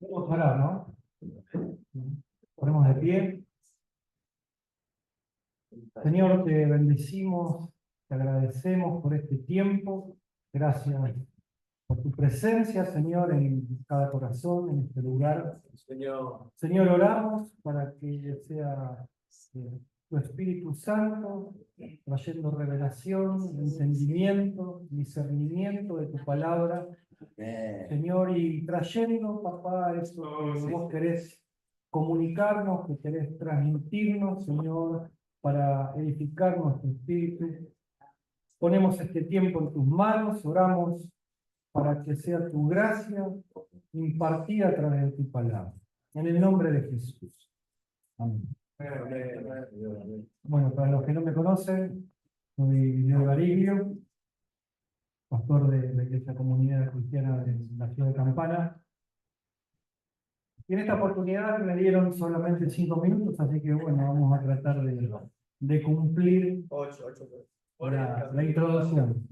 Vamos a orar, ¿no? Ponemos de pie. Señor, te bendecimos, te agradecemos por este tiempo. Gracias por tu presencia, Señor, en cada corazón, en este lugar. Señor, oramos para que sea tu Espíritu Santo trayendo revelación, entendimiento, discernimiento de tu palabra. Señor, y trayendo, papá, eso que vos querés comunicarnos, que querés transmitirnos, Señor, para edificar nuestro espíritu. Ponemos este tiempo en tus manos, oramos para que sea tu gracia impartida a través de tu palabra. En el nombre de Jesús. Amén. Bueno, para los que no me conocen, soy Leo Gariglio, pastor de esta comunidad cristiana de la ciudad de Campana. Y en esta oportunidad me dieron solamente 5 minutos, así que bueno, vamos a tratar de cumplir la introducción.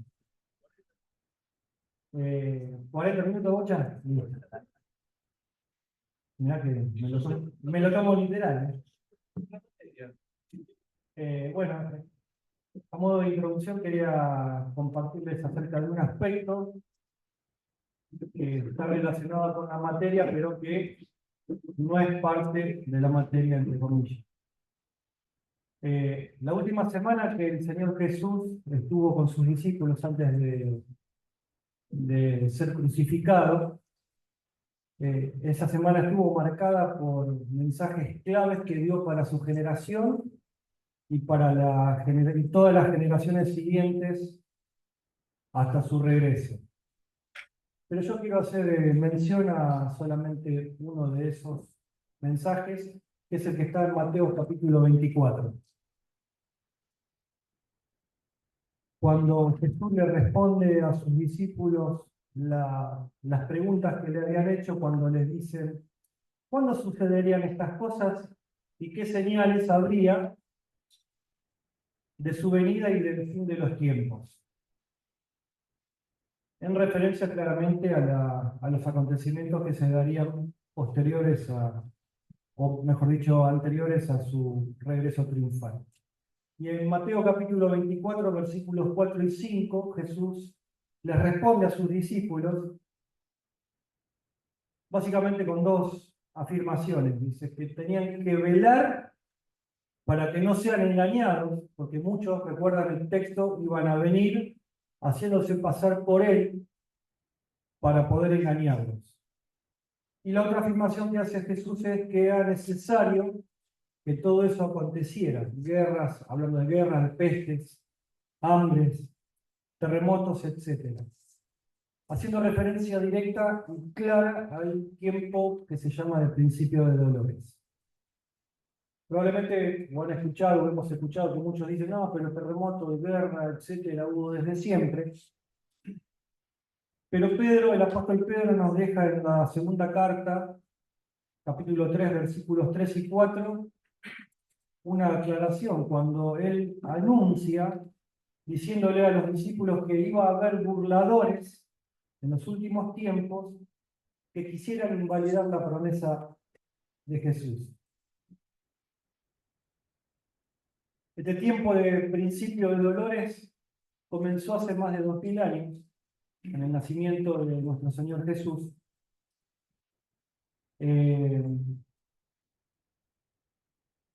40 minutos, Bocha. Mirá que me lo tomo literal. Bueno, a modo de introducción quería compartirles acerca de un aspecto que está relacionado con la materia, pero que no es parte de la materia, entre comillas. La última semana que el Señor Jesús estuvo con sus discípulos antes de ser crucificado, esa semana estuvo marcada por mensajes claves que dio para su generación y para todas las generaciones siguientes hasta su regreso. Pero yo quiero hacer mención a solamente uno de esos mensajes, que es el que está en Mateo capítulo 24. Cuando Jesús le responde a sus discípulos las preguntas que le habían hecho, cuando les dicen, ¿cuándo sucederían estas cosas y qué señales habría de su venida y del fin de los tiempos? En referencia claramente a los acontecimientos que se darían posteriores o mejor dicho, anteriores a su regreso triunfal. Y en Mateo capítulo 24, versículos 4 y 5, Jesús les responde a sus discípulos básicamente con dos afirmaciones. Dice que tenían que velar para que no sean engañados, porque muchos, recuerdan el texto, iban a venir haciéndose pasar por él para poder engañarlos. Y la otra afirmación que hace Jesús es que era necesario que todo eso aconteciera. Guerras, hablando de guerras, de pestes, hambres, terremotos, etc. Haciendo referencia directa y clara al tiempo que se llama el principio de dolores. Probablemente lo han escuchado, o hemos escuchado que muchos dicen, no, pero terremotos, guerra, etc. hubo desde siempre. Pero Pedro, el apóstol Pedro, nos deja en la segunda carta, capítulo 3, versículos 3 y 4, una aclaración cuando él anuncia, diciéndole a los discípulos que iba a haber burladores en los últimos tiempos que quisieran invalidar la promesa de Jesús. Este tiempo de principio de dolores comenzó hace más de 2000 años, en el nacimiento de nuestro Señor Jesús.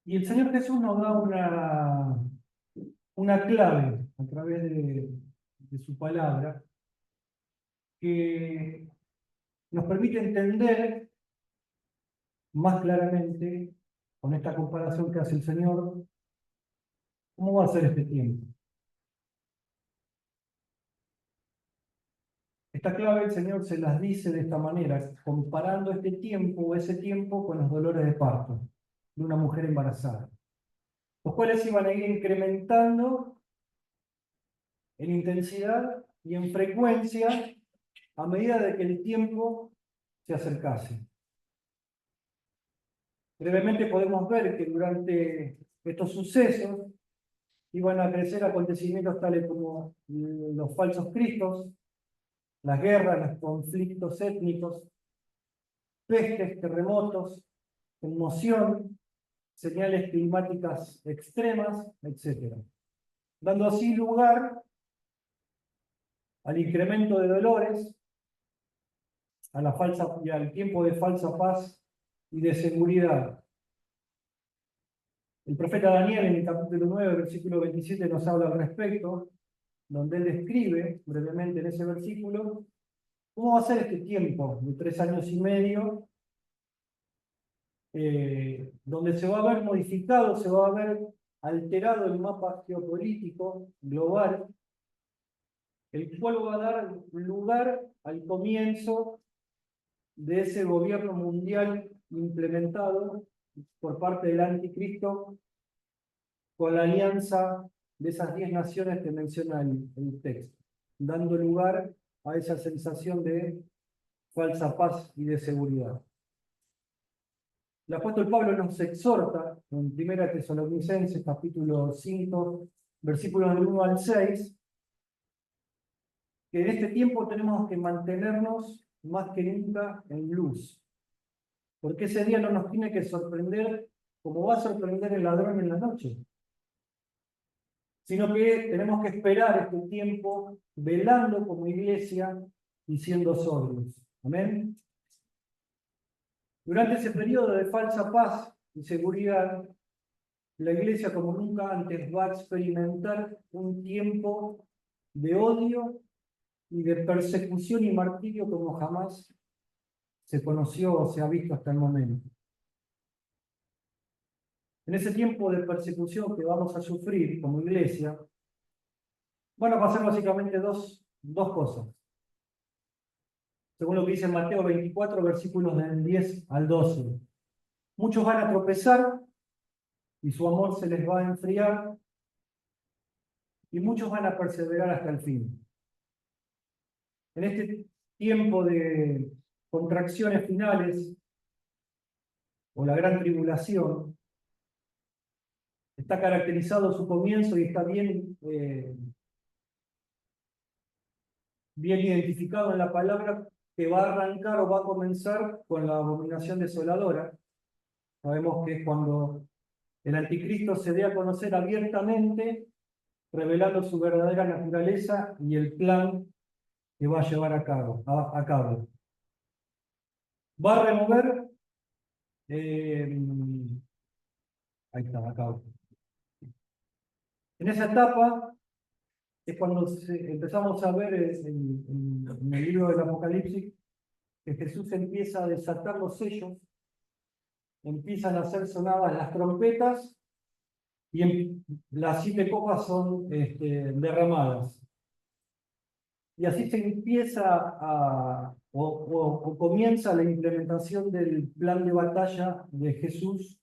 Y el Señor Jesús nos da una clave a través de su palabra que nos permite entender más claramente, con esta comparación que hace el Señor, cómo va a ser este tiempo. Esta clave el Señor se las dice de esta manera, comparando este tiempo, ese tiempo, con los dolores de parto de una mujer embarazada, los cuales iban a ir incrementando en intensidad y en frecuencia a medida de que el tiempo se acercase. Brevemente podemos ver que durante estos sucesos iban a crecer acontecimientos tales como los falsos cristos, las guerras, los conflictos étnicos, pestes, terremotos, conmoción, señales climáticas extremas, etc. Dando así lugar al incremento de dolores, a la falsa y al tiempo de falsa paz y de seguridad. El profeta Daniel en el capítulo 9, versículo 27 nos habla al respecto, donde él describe brevemente en ese versículo cómo va a ser este tiempo de 3 años y medio, donde se va a ver modificado, se va a ver alterado el mapa geopolítico global, el cual va a dar lugar al comienzo de ese gobierno mundial implementado por parte del anticristo con la alianza de esas 10 naciones que menciona el texto, dando lugar a esa sensación de falsa paz y de seguridad. El apóstol Pablo nos exhorta en 1 Tesalonicenses capítulo 5, versículos del 1 al 6, que en este tiempo tenemos que mantenernos más que nunca en luz, porque ese día no nos tiene que sorprender como va a sorprender el ladrón en la noche, sino que tenemos que esperar este tiempo velando como iglesia y siendo sobrios. Amén. Durante ese periodo de falsa paz y seguridad, la iglesia como nunca antes va a experimentar un tiempo de odio y de persecución y martirio como jamás se conoció o se ha visto hasta el momento. En ese tiempo de persecución que vamos a sufrir como iglesia, van a pasar básicamente dos cosas. Según lo que dice Mateo 24, versículos del 10 al 12. Muchos van a tropezar y su amor se les va a enfriar, y muchos van a perseverar hasta el fin. En este tiempo de contracciones finales, o la gran tribulación, está caracterizado su comienzo y está bien identificado en la palabra, que va a arrancar o va a comenzar con la abominación desoladora. Sabemos que es cuando el anticristo se dé a conocer abiertamente, revelando su verdadera naturaleza y el plan que va a llevar a cabo. Va a remover, ahí está, a cabo. En esa etapa es cuando empezamos a ver en el libro del Apocalipsis que Jesús empieza a desatar los sellos, empiezan a ser sonadas las trompetas y las 7 copas son derramadas. Y así se empieza o comienza la implementación del plan de batalla de Jesús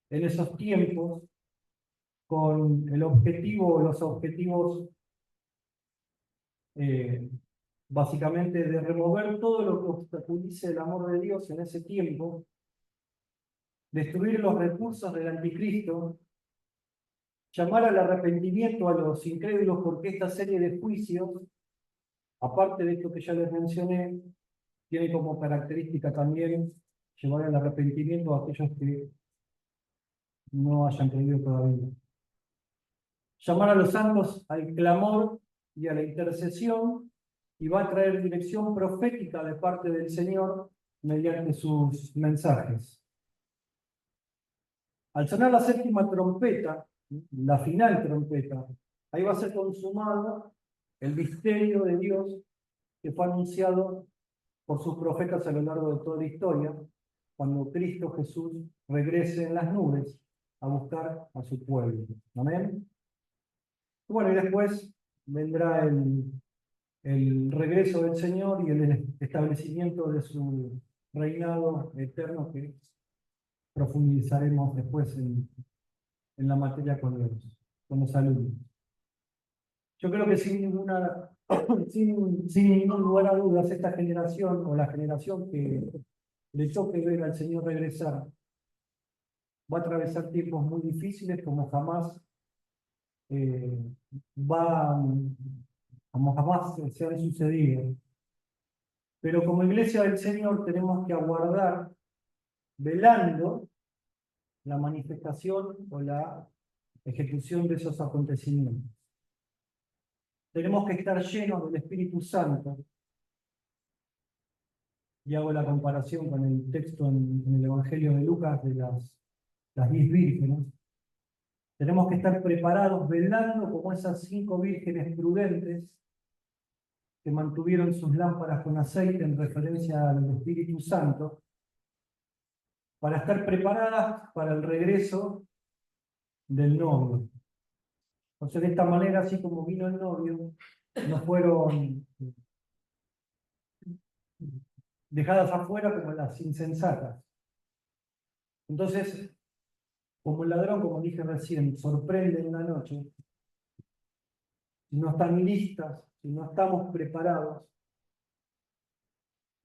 en esos tiempos, con el objetivo, los objetivos básicamente de remover todo lo que obstaculice el amor de Dios en ese tiempo, destruir los recursos del anticristo, llamar al arrepentimiento a los incrédulos, porque esta serie de juicios, aparte de esto que ya les mencioné, tiene como característica también llevar al arrepentimiento a aquellos que no hayan creído todavía. Llamar a los santos al clamor y a la intercesión, y va a traer dirección profética de parte del Señor mediante sus mensajes. Al sonar la 7ª trompeta, la final trompeta, ahí va a ser consumado el misterio de Dios que fue anunciado por sus profetas a lo largo de toda la historia, cuando Cristo Jesús regrese en las nubes a buscar a su pueblo. Amén. Bueno, y después vendrá el regreso del Señor y el establecimiento de su reinado eterno, que profundizaremos después en la materia con los alumnos. Yo creo que sin ningún lugar a dudas, esta generación o la generación que le toque ver al Señor regresar va a atravesar tiempos muy difíciles como jamás como jamás se han sucedido. Pero como iglesia del Señor tenemos que aguardar, velando, la manifestación o la ejecución de esos acontecimientos. Tenemos que estar llenos del Espíritu Santo. Y hago la comparación con el texto en el Evangelio de Lucas de las 10 vírgenes. Tenemos que estar preparados, velando como esas 5 vírgenes prudentes que mantuvieron sus lámparas con aceite en referencia al Espíritu Santo, para estar preparadas para el regreso del novio. Entonces, de esta manera, así como vino el novio, no fueron dejadas afuera como las insensatas. Entonces, como el ladrón, como dije recién, sorprende en una noche, si no están listas, si no estamos preparados,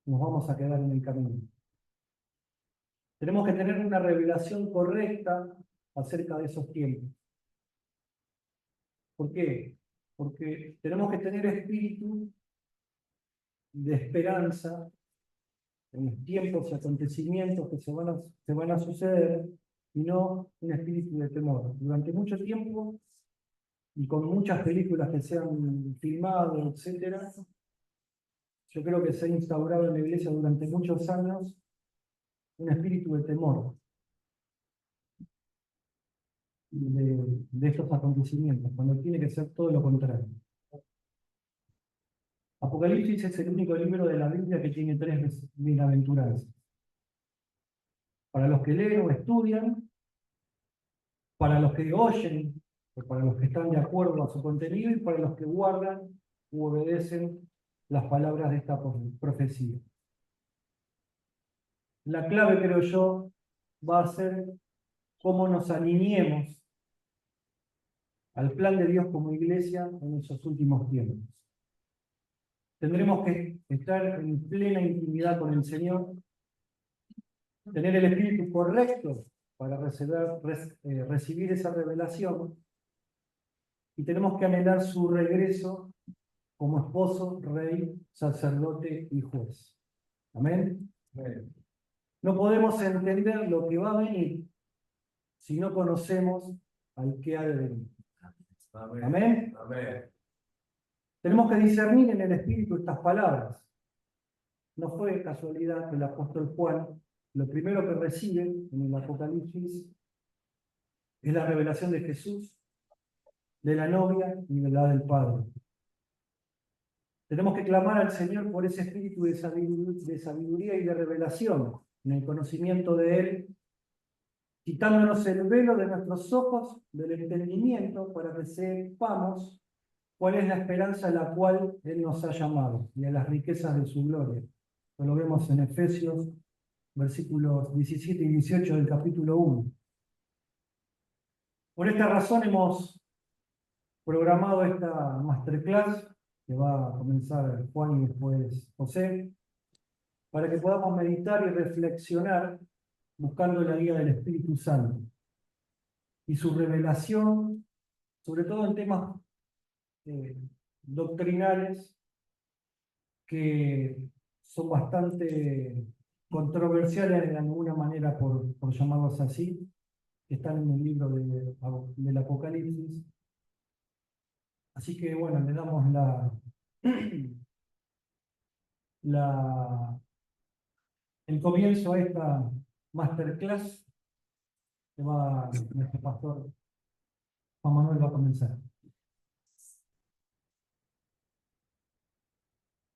nos vamos a quedar en el camino. Tenemos que tener una revelación correcta acerca de esos tiempos. ¿Por qué? Porque tenemos que tener espíritu de esperanza en los tiempos y acontecimientos que se van a suceder, y no un espíritu de temor. Durante mucho tiempo, y con muchas películas que se han filmado, etcétera, yo creo que se ha instaurado en la iglesia durante muchos años un espíritu de temor de estos acontecimientos, cuando tiene que ser todo lo contrario. Apocalipsis es el único libro de la Biblia que tiene 3 bienaventuranzas. Para los que leen o estudian, para los que oyen, o para los que están de acuerdo a su contenido, y para los que guardan u obedecen las palabras de esta profecía. La clave, creo yo, va a ser cómo nos alineemos al plan de Dios como iglesia en esos últimos tiempos. Tendremos que estar en plena intimidad con el Señor, tener el espíritu correcto para recibir esa revelación, y tenemos que anhelar su regreso como esposo, rey, sacerdote y juez. Amén. Amén. No podemos entender lo que va a venir si no conocemos al que ha de venir. Amén. Amén. Amén. Tenemos que discernir en el espíritu estas palabras. No fue casualidad que el apóstol Juan, lo primero que recibe en el Apocalipsis es la revelación de Jesús, de la novia y de la del Padre. Tenemos que clamar al Señor por ese espíritu de sabiduría y de revelación, en el conocimiento de Él, quitándonos el velo de nuestros ojos, del entendimiento, para que sepamos cuál es la esperanza a la cual Él nos ha llamado, y a las riquezas de su gloria. Esto lo vemos en Efesios, versículos 17 y 18 del capítulo 1. Por esta razón hemos programado esta masterclass, que va a comenzar Juan y después José, para que podamos meditar y reflexionar buscando la guía del Espíritu Santo y su revelación, sobre todo en temas doctrinales que son bastante controversiales de alguna manera, por llamarlos así, que están en el libro del Apocalipsis. Así que bueno, le damos el comienzo a esta masterclass que nuestro pastor Juan Manuel va a comenzar.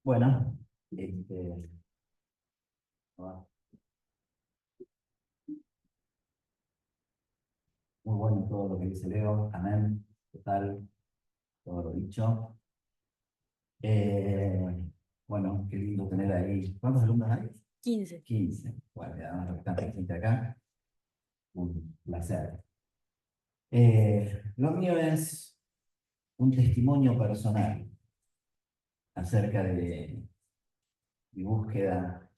Bueno, muy bueno todo lo que dice Leo, amén, total, todo lo dicho. Bueno, qué lindo tener ahí. ¿Cuántos alumnos hay? 15. 15. Bueno, ya nos bastante gente acá. Un placer. Lo mío es un testimonio personal acerca de mi búsqueda,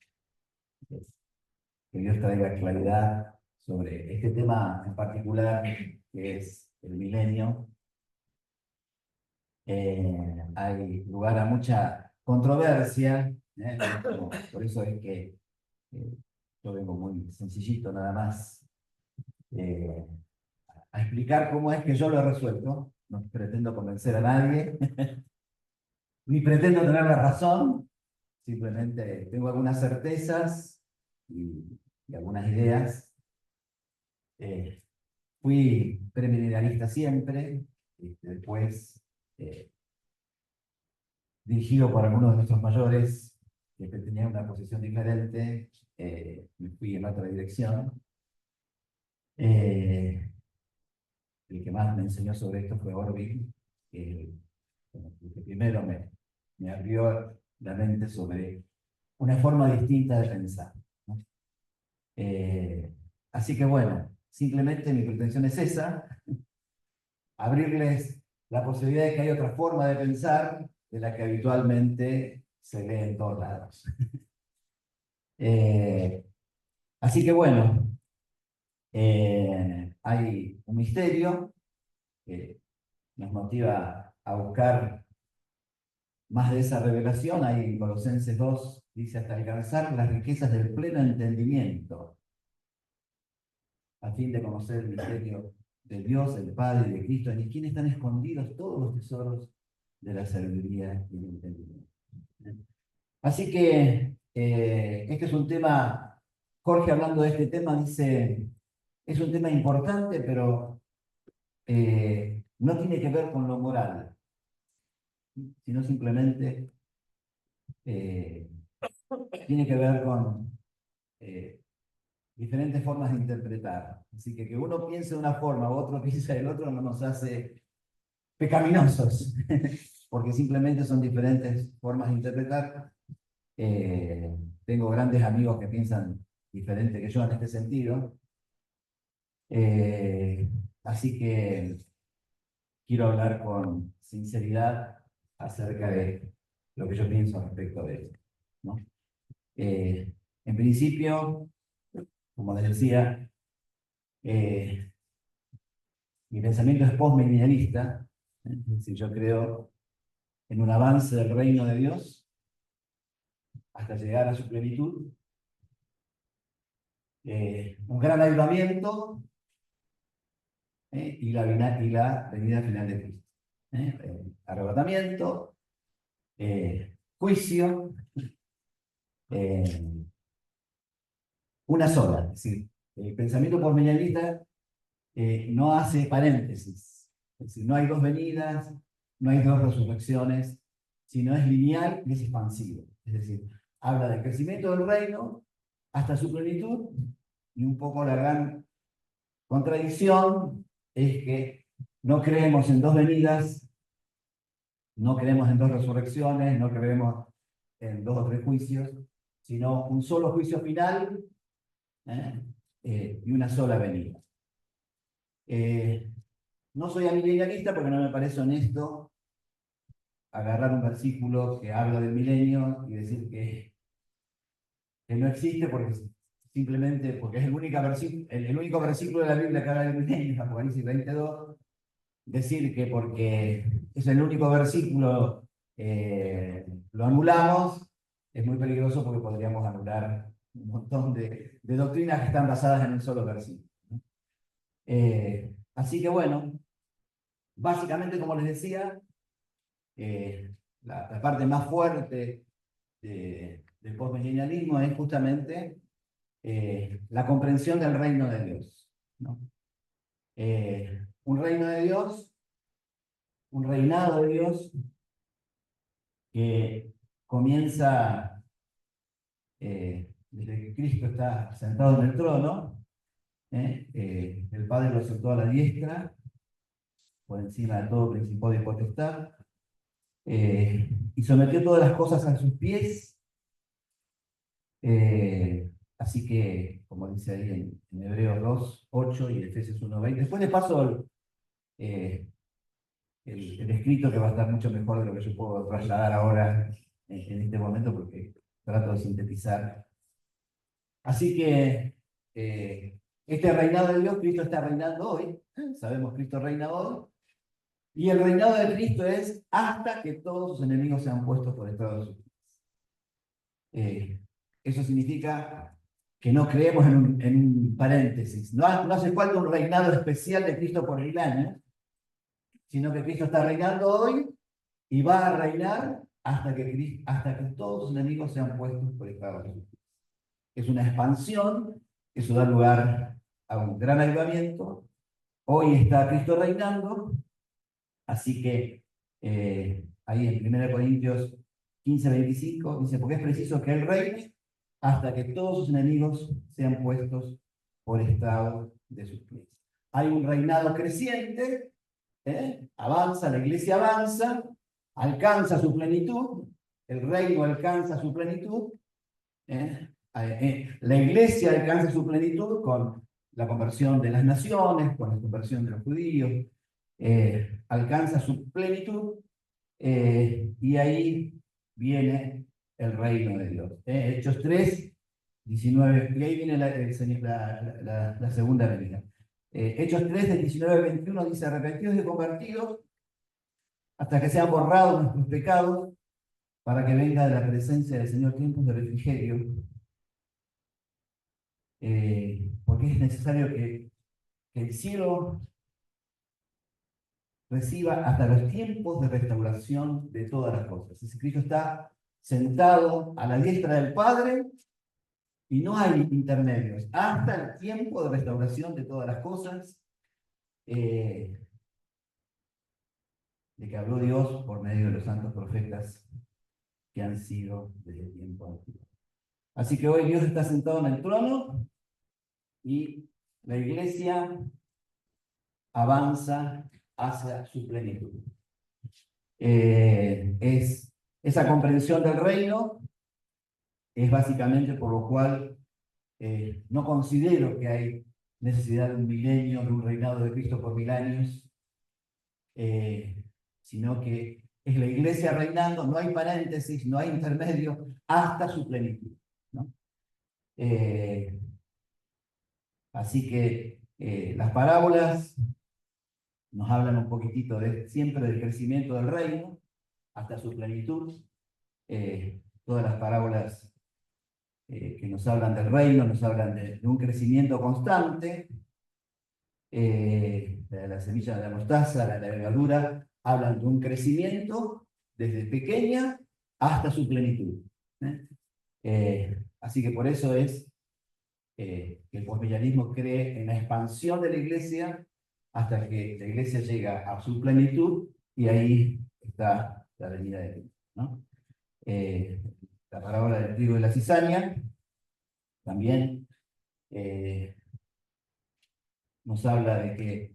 que Dios traiga claridad sobre este tema en particular, que es el milenio. Hay lugar a mucha controversia Por eso es que yo vengo muy sencillito nada más a explicar cómo es que yo lo he resuelto. No pretendo convencer a nadie, ni pretendo tener la razón, simplemente tengo algunas certezas y algunas ideas. Fui premilenialista siempre, después dirigido por algunos de nuestros mayores que tenían una posición diferente, me fui en otra dirección. El que más me enseñó sobre esto fue Orwell, el que primero me abrió la mente sobre una forma distinta de pensar, ¿no? Así que bueno, simplemente mi pretensión es esa, abrirles la posibilidad de que hay otra forma de pensar de la que habitualmente se lee en todos lados. Así que bueno, hay un misterio que nos motiva a buscar más de esa revelación. Ahí en Colosenses 2 dice: hasta alcanzar las riquezas del pleno entendimiento, a fin de conocer el misterio de Dios, el Padre y de Cristo, en quien están escondidos todos los tesoros de la sabiduría y el entendimiento. Así que este es un tema, Jorge hablando de este tema dice, es un tema importante, pero no tiene que ver con lo moral, sino simplemente tiene que ver con diferentes formas de interpretar. Así que uno piense de una forma, otro piensa del otro, no nos hace pecaminosos, porque simplemente son diferentes formas de interpretar. Tengo grandes amigos que piensan diferente que yo en este sentido. Así que quiero hablar con sinceridad acerca de lo que yo pienso respecto de esto, ¿no? En principio, como les decía, mi pensamiento es postmilenialista, es decir, yo creo en un avance del reino de Dios hasta llegar a su plenitud, un gran avivamiento y la venida final de Cristo. Arrebatamiento, juicio, una sola. Es decir, el pensamiento postmilenialista no hace paréntesis. Es decir, no hay dos venidas, no hay dos resurrecciones, sino es lineal y es expansivo. Es decir, habla del crecimiento del reino hasta su plenitud, y un poco la gran contradicción es que no creemos en dos venidas, no creemos en dos resurrecciones, no creemos en dos o tres juicios, sino un solo juicio final y una sola venida. No soy amilenialista porque no me parece honesto agarrar un versículo que habla del milenio y decir que no existe simplemente porque es el único versículo de la Biblia que habla del milenio, Apocalipsis 22, decir que porque es el único versículo lo anulamos, es muy peligroso porque podríamos anular un montón de doctrinas que están basadas en un solo versículo, ¿no? Así que bueno, básicamente, como les decía, la parte más fuerte del postmilenialismo es justamente la comprensión del reino de Dios, ¿no? Un reino de Dios, un reinado de Dios que comienza desde que Cristo está sentado en el trono. El Padre lo sentó a la diestra, por encima de todo principado y potestad, y sometió todas las cosas a sus pies. Así que, como dice ahí en Hebreos 2, 8 y Efesios 1, 20. Después le paso el escrito, que va a estar mucho mejor de lo que yo puedo trasladar ahora en este momento, porque trato de sintetizar. Así que este reinado de Dios, Cristo está reinando hoy. Sabemos que Cristo reina hoy. Y el reinado de Cristo es hasta que todos sus enemigos sean puestos por estrado de sus pies. Eso significa que no creemos en un paréntesis. No hace falta un reinado especial de Cristo por 1000 años, sino que Cristo está reinando hoy y va a reinar hasta que todos sus enemigos sean puestos por estrado de sus pies. Es una expansión, eso da lugar a un gran avivamiento. Hoy está Cristo reinando, así que ahí en 1 Corintios 15:25 dice, porque es preciso que Él reine hasta que todos sus enemigos sean puestos por estrado de sus pies. Hay un reinado creciente, avanza, la iglesia avanza, alcanza su plenitud, el reino alcanza su plenitud, la iglesia alcanza su plenitud con la conversión de las naciones, con la conversión de los judíos, alcanza su plenitud, y ahí viene el reino de Dios. Hechos 3:19, y ahí viene la segunda venida. Hechos 3, del 19 al 21 dice, arrepentidos y convertidos hasta que sean borrados nuestros pecados, para que venga de la presencia del Señor tiempos de refrigerio, porque es necesario que el cielo reciba hasta los tiempos de restauración de todas las cosas. Ese Cristo está sentado a la diestra del Padre y no hay intermedios, hasta el tiempo de restauración de todas las cosas, de que habló Dios por medio de los santos profetas que han sido desde el tiempo antiguo. Así que hoy Dios está sentado en el trono y la iglesia avanza hacia su plenitud. Esa comprensión del reino es básicamente por lo cual no considero que hay necesidad de un milenio, de un reinado de Cristo por 1000 años, sino que es la iglesia reinando, no hay paréntesis, no hay intermedio, hasta su plenitud, ¿no? Así que las parábolas nos hablan un poquitito siempre del crecimiento del reino hasta su plenitud. Todas las parábolas que nos hablan del reino nos hablan de un crecimiento constante. La semilla de la mostaza, la levadura, hablan de un crecimiento desde pequeña hasta su plenitud. Así que por eso es que el posmilenarismo cree en la expansión de la iglesia hasta que la iglesia llega a su plenitud, y ahí está la venida de Cristo, ¿no? La parábola del trigo y la cizaña también nos habla de que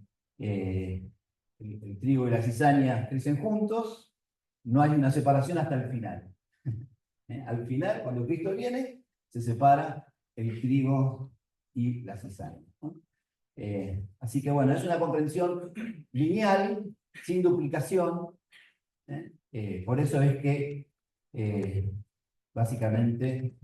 el trigo y la cizaña crecen juntos, no hay una separación hasta el final. Al final, cuando Cristo viene, se separa el trigo y la cizaña, ¿no? Así que bueno, es una comprensión lineal, sin duplicación. Por eso es que básicamente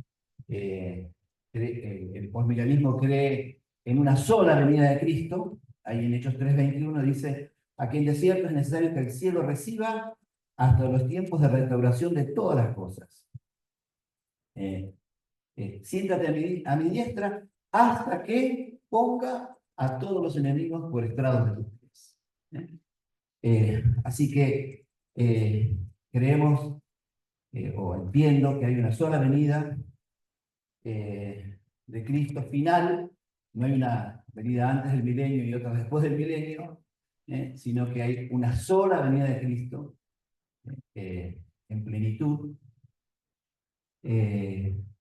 el posmilenarismo cree en una sola venida de Cristo. Ahí en Hechos 3:21 dice, aquí en desierto es necesario que el cielo reciba hasta los tiempos de restauración de todas las cosas. Siéntate a mi diestra hasta que ponga a todos los enemigos por estrado de tus pies. Así que creemos o entiendo que hay una sola venida de Cristo final. No hay una venida antes del milenio y otra después del milenio, sino que hay una sola venida de Cristo en plenitud.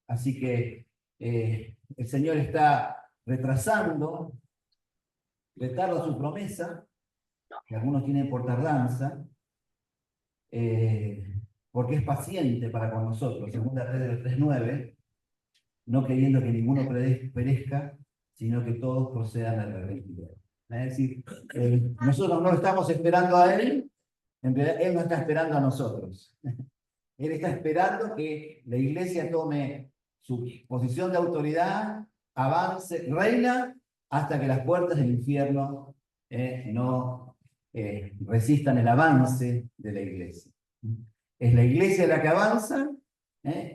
Así que el Señor está retrasando, retarda su promesa, que algunos tienen por tardanza, porque es paciente para con nosotros, segunda Pedro 3:9, no queriendo que ninguno perezca, sino que todos procedan al arrepentimiento. Es decir, nosotros no estamos esperando a Él, en realidad Él no está esperando a nosotros. Él está esperando que la iglesia tome su posición de autoridad, avance, reina, hasta que las puertas del infierno no resistan el avance de la iglesia. Es la iglesia la que avanza,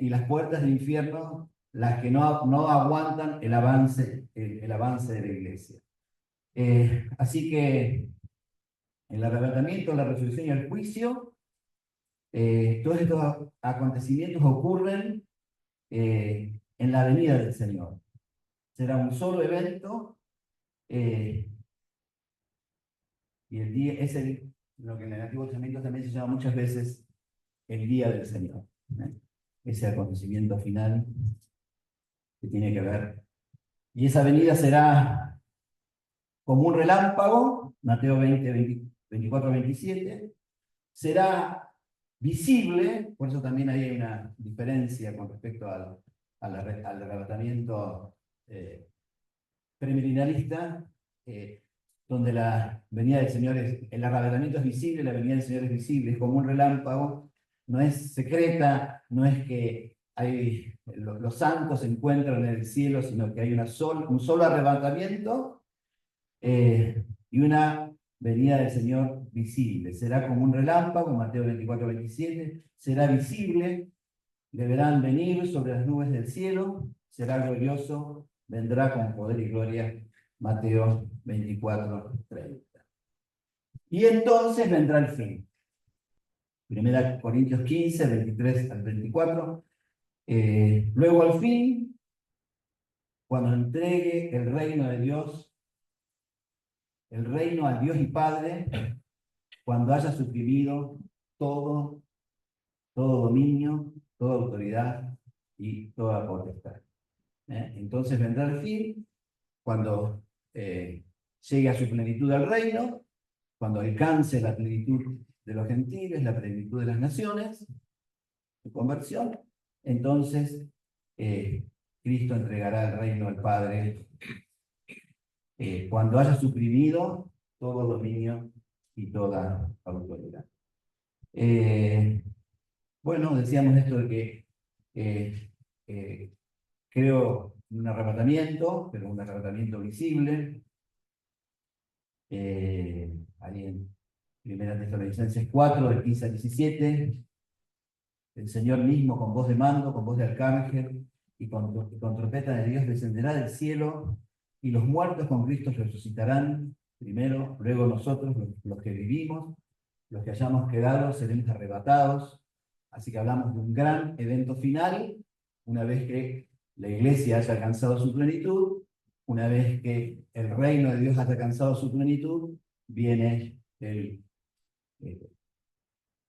y las puertas del infierno las que no aguantan el avance de la iglesia. Así que el arrebatamiento, la resurrección y el juicio, todos estos acontecimientos ocurren en la venida del Señor. Será un solo evento, y el día es lo que en el Antiguo Testamento también se llama muchas veces el día del Señor. Ese acontecimiento final que tiene que ver. Y esa venida será como un relámpago, Mateo 24, 27, será visible, por eso también hay una diferencia con respecto al arrebatamiento premillenarista, donde la venida del Señor el arrebatamiento es visible, la venida del Señor es visible, es como un relámpago, no es secreta, no es que los santos se encuentran en el cielo, sino que hay un solo arrebatamiento y una venida del Señor visible. Será como un relámpago, Mateo 24, 27, será visible, deberán venir sobre las nubes del cielo, será glorioso, vendrá con poder y gloria, Mateo 24, 30. Y entonces vendrá el fin. 1 Corintios 15, 23 al 24. Luego al fin, cuando entregue el reino de Dios, el reino al Dios y Padre, cuando haya suprimido todo dominio, toda autoridad y toda potestad. Entonces vendrá el fin, cuando llegue a su plenitud el reino, cuando alcance la plenitud de los gentiles, la plenitud de las naciones, su conversión, entonces Cristo entregará el reino al Padre cuando haya suprimido todo dominio y toda autoridad. Bueno, decíamos esto de que creo un arrebatamiento, pero un arrebatamiento visible. Ahí en 1 Tesalonicenses 4, del 15 al 17, el Señor mismo con voz de mando, con voz de arcángel y con trompeta de Dios descenderá del cielo, y los muertos con Cristo resucitarán primero, luego nosotros, los que vivimos, los que hayamos quedado, seremos arrebatados. Así que hablamos de un gran evento final, una vez que la iglesia haya alcanzado su plenitud, una vez que el reino de Dios haya alcanzado su plenitud, viene el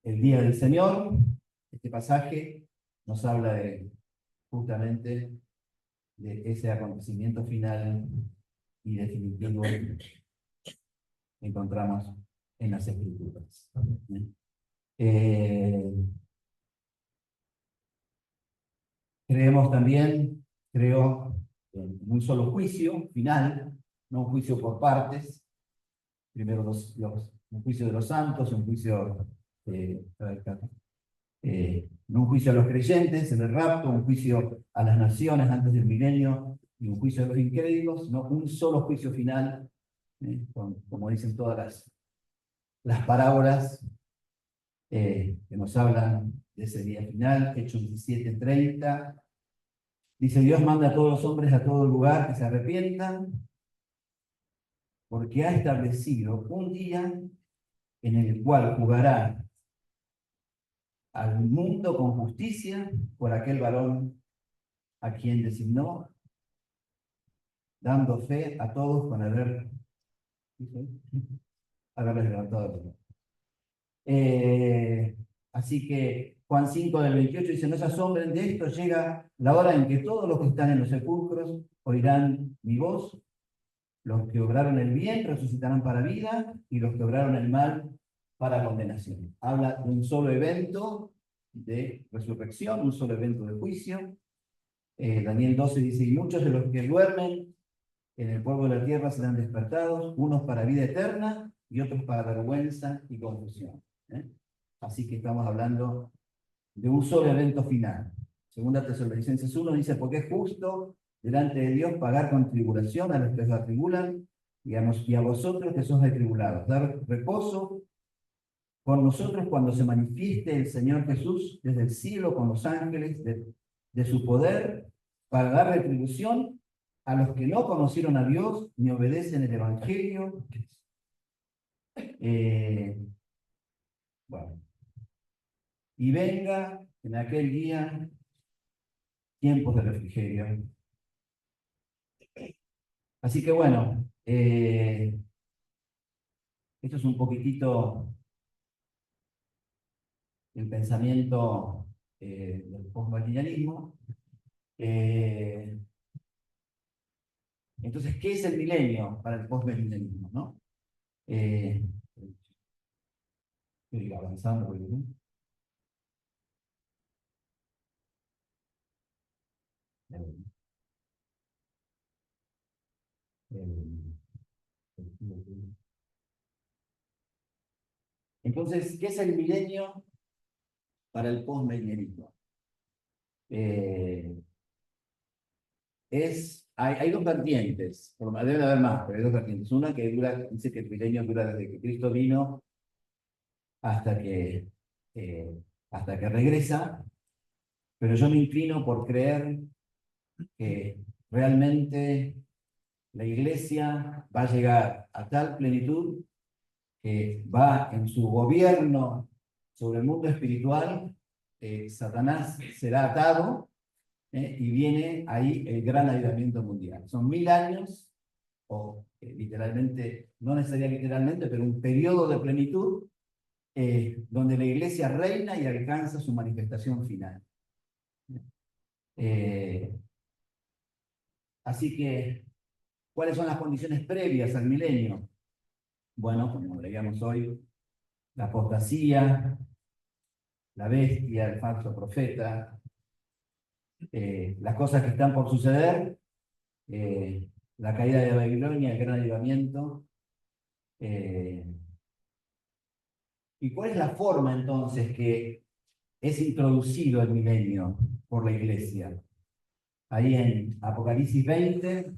día del Señor. Este pasaje nos habla justamente de ese acontecimiento final y definitivo que encontramos en las Escrituras. Creemos también, creo, en un solo juicio final, no un juicio por partes. Primero un juicio de los santos, un juicio no un juicio a los creyentes en el rapto, un juicio a las naciones antes del milenio y un juicio a los incrédulos, no un solo juicio final, como dicen todas las parábolas que nos hablan de ese día final. Hechos 17:30, dice: Dios manda a todos los hombres a todo lugar que se arrepientan, porque ha establecido un día en el cual juzgará al mundo con justicia por aquel varón a quien designó, dando fe a todos con haberles levantado. Así que Juan 5 del 28 dice: no se asombren de esto, llega la hora en que todos los que están en los sepulcros oirán mi voz, los que obraron el bien resucitarán para vida, y los que obraron el mal para condenación. Habla de un solo evento de resurrección, un solo evento de juicio. Daniel 12 dice: y muchos de los que duermen en el polvo de la tierra serán despertados, unos para vida eterna y otros para vergüenza y confusión. Así que estamos hablando de un solo evento final. Segunda Tesalonicenses 1 dice: porque es justo delante de Dios pagar con tribulación a los que os atribulan, y a vosotros que sois atribulados, dar reposo con nosotros cuando se manifieste el Señor Jesús desde el cielo con los ángeles de su poder para dar retribución a los que no conocieron a Dios ni obedecen el Evangelio. Bueno, y venga en aquel día tiempos de refrigerio. Así que bueno, esto es un poquitito el pensamiento del postmilenialismo. Entonces, ¿qué es el milenio para el postmilenialismo, no? Estoy avanzando, ¿no? Entonces, ¿qué es el milenio para el postmilenialismo? Hay dos vertientes, deben haber más, pero hay dos vertientes. Una que dice que el milenio dura desde que Cristo vino hasta que, hasta que regresa, pero yo me inclino por creer que realmente la Iglesia va a llegar a tal plenitud que va en su gobierno sobre el mundo espiritual, Satanás será atado, y viene ahí el gran avivamiento mundial. Son 1000 años, o literalmente, no necesariamente literalmente, pero un periodo de plenitud, donde la Iglesia reina y alcanza su manifestación final. Así que, ¿cuáles son las condiciones previas al milenio? Bueno, como leíamos hoy, la apostasía, la bestia, el falso profeta, las cosas que están por suceder, la caída de Babilonia, el gran avivamiento. ¿Y cuál es la forma entonces que es introducido el milenio por la Iglesia? Ahí en Apocalipsis 20,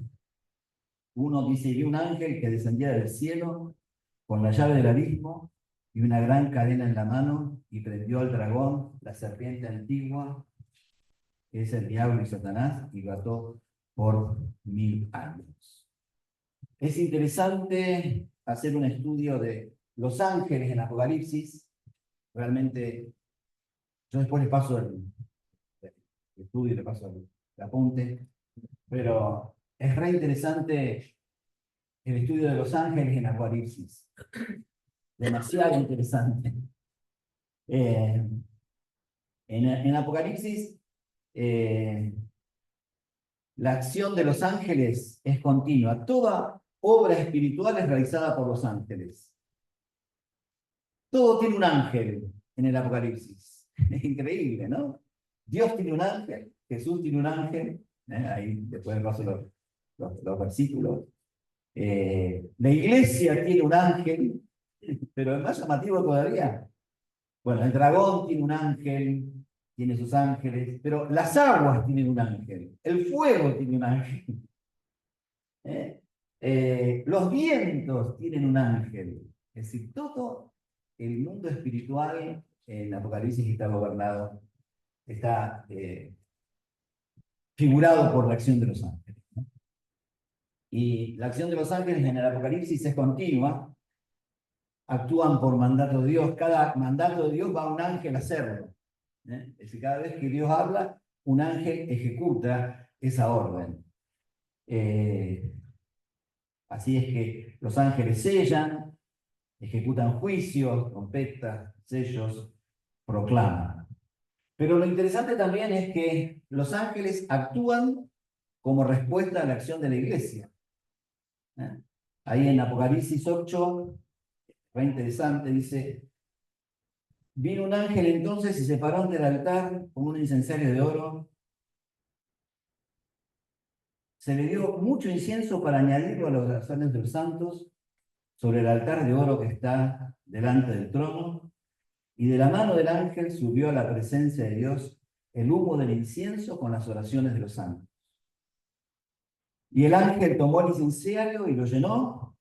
uno dice: vi un ángel que descendía del cielo con la llave del abismo y una gran cadena en la mano, y prendió al dragón, la serpiente antigua, que es el diablo y Satanás, y lo ató por 1000 años. Es interesante hacer un estudio de los ángeles en Apocalipsis. Realmente, yo después les paso el estudio, le paso el apunte, pero es re interesante el estudio de los ángeles en Apocalipsis. Demasiado interesante. En Apocalipsis, la acción de los ángeles es continua. Toda obra espiritual es realizada por los ángeles. Todo tiene un ángel en el Apocalipsis. Es increíble, ¿no? Dios tiene un ángel, Jesús tiene un ángel. Ahí después paso los versículos. La iglesia tiene un ángel, pero es más llamativo todavía. Bueno, el dragón tiene un ángel, tiene sus ángeles, pero las aguas tienen un ángel, el fuego tiene un ángel, los vientos tienen un ángel. Es decir, todo el mundo espiritual en Apocalipsis está gobernado, está figurado por la acción de los ángeles, ¿no? Y la acción de los ángeles en el Apocalipsis es continua, actúan por mandato de Dios. Cada mandato de Dios va a un ángel a hacerlo. Es decir, cada vez que Dios habla, un ángel ejecuta esa orden. Así es que los ángeles sellan, ejecutan juicios, trompetas, sellos, proclaman. Pero lo interesante también es que los ángeles actúan como respuesta a la acción de la iglesia. Ahí en Apocalipsis 8, fue interesante, dice: vino un ángel entonces y se paró ante el altar con un incensario de oro. Se le dio mucho incienso para añadirlo a los oraciones de los santos sobre el altar de oro que está delante del trono, y de la mano del ángel subió a la presencia de Dios el humo del incienso con las oraciones de los santos. Y el ángel tomó el incensario y lo llenó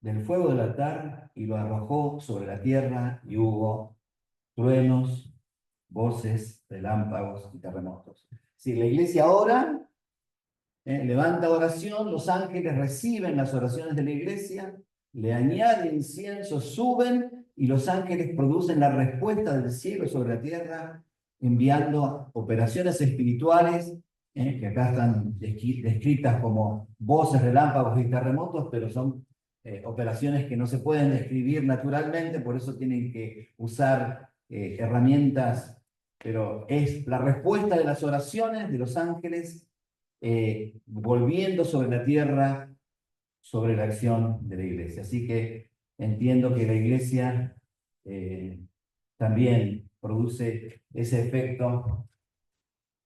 del fuego del altar y lo arrojó sobre la tierra, y hubo truenos, voces, relámpagos y terremotos. Si la iglesia ora, levanta oración, los ángeles reciben las oraciones de la iglesia, le añaden incienso, suben, y los ángeles producen la respuesta del cielo sobre la tierra, enviando operaciones espirituales, que acá están descritas como voces, relámpagos y terremotos, pero son operaciones que no se pueden describir naturalmente, por eso tienen que usar herramientas, pero es la respuesta de las oraciones de los ángeles volviendo sobre la tierra, sobre la acción de la iglesia. Así que entiendo que la iglesia también produce ese efecto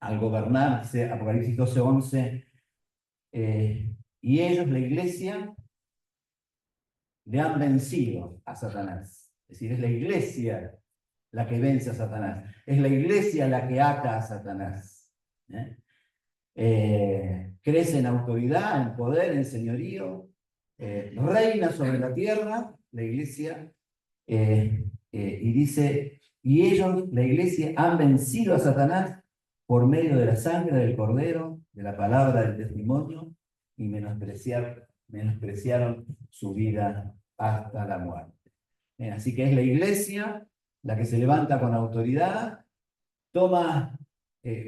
al gobernar, dice Apocalipsis 12:11, y ellos, la iglesia, le han vencido a Satanás. Es decir, es la iglesia la que vence a Satanás. Es la iglesia la que ata a Satanás. Crece en autoridad, en poder, en señorío, reina sobre la tierra, la iglesia, y dice, y ellos, la iglesia, han vencido a Satanás por medio de la sangre del Cordero, de la palabra del testimonio, y menospreciaron su vida hasta la muerte. Así que es la iglesia la que se levanta con autoridad, toma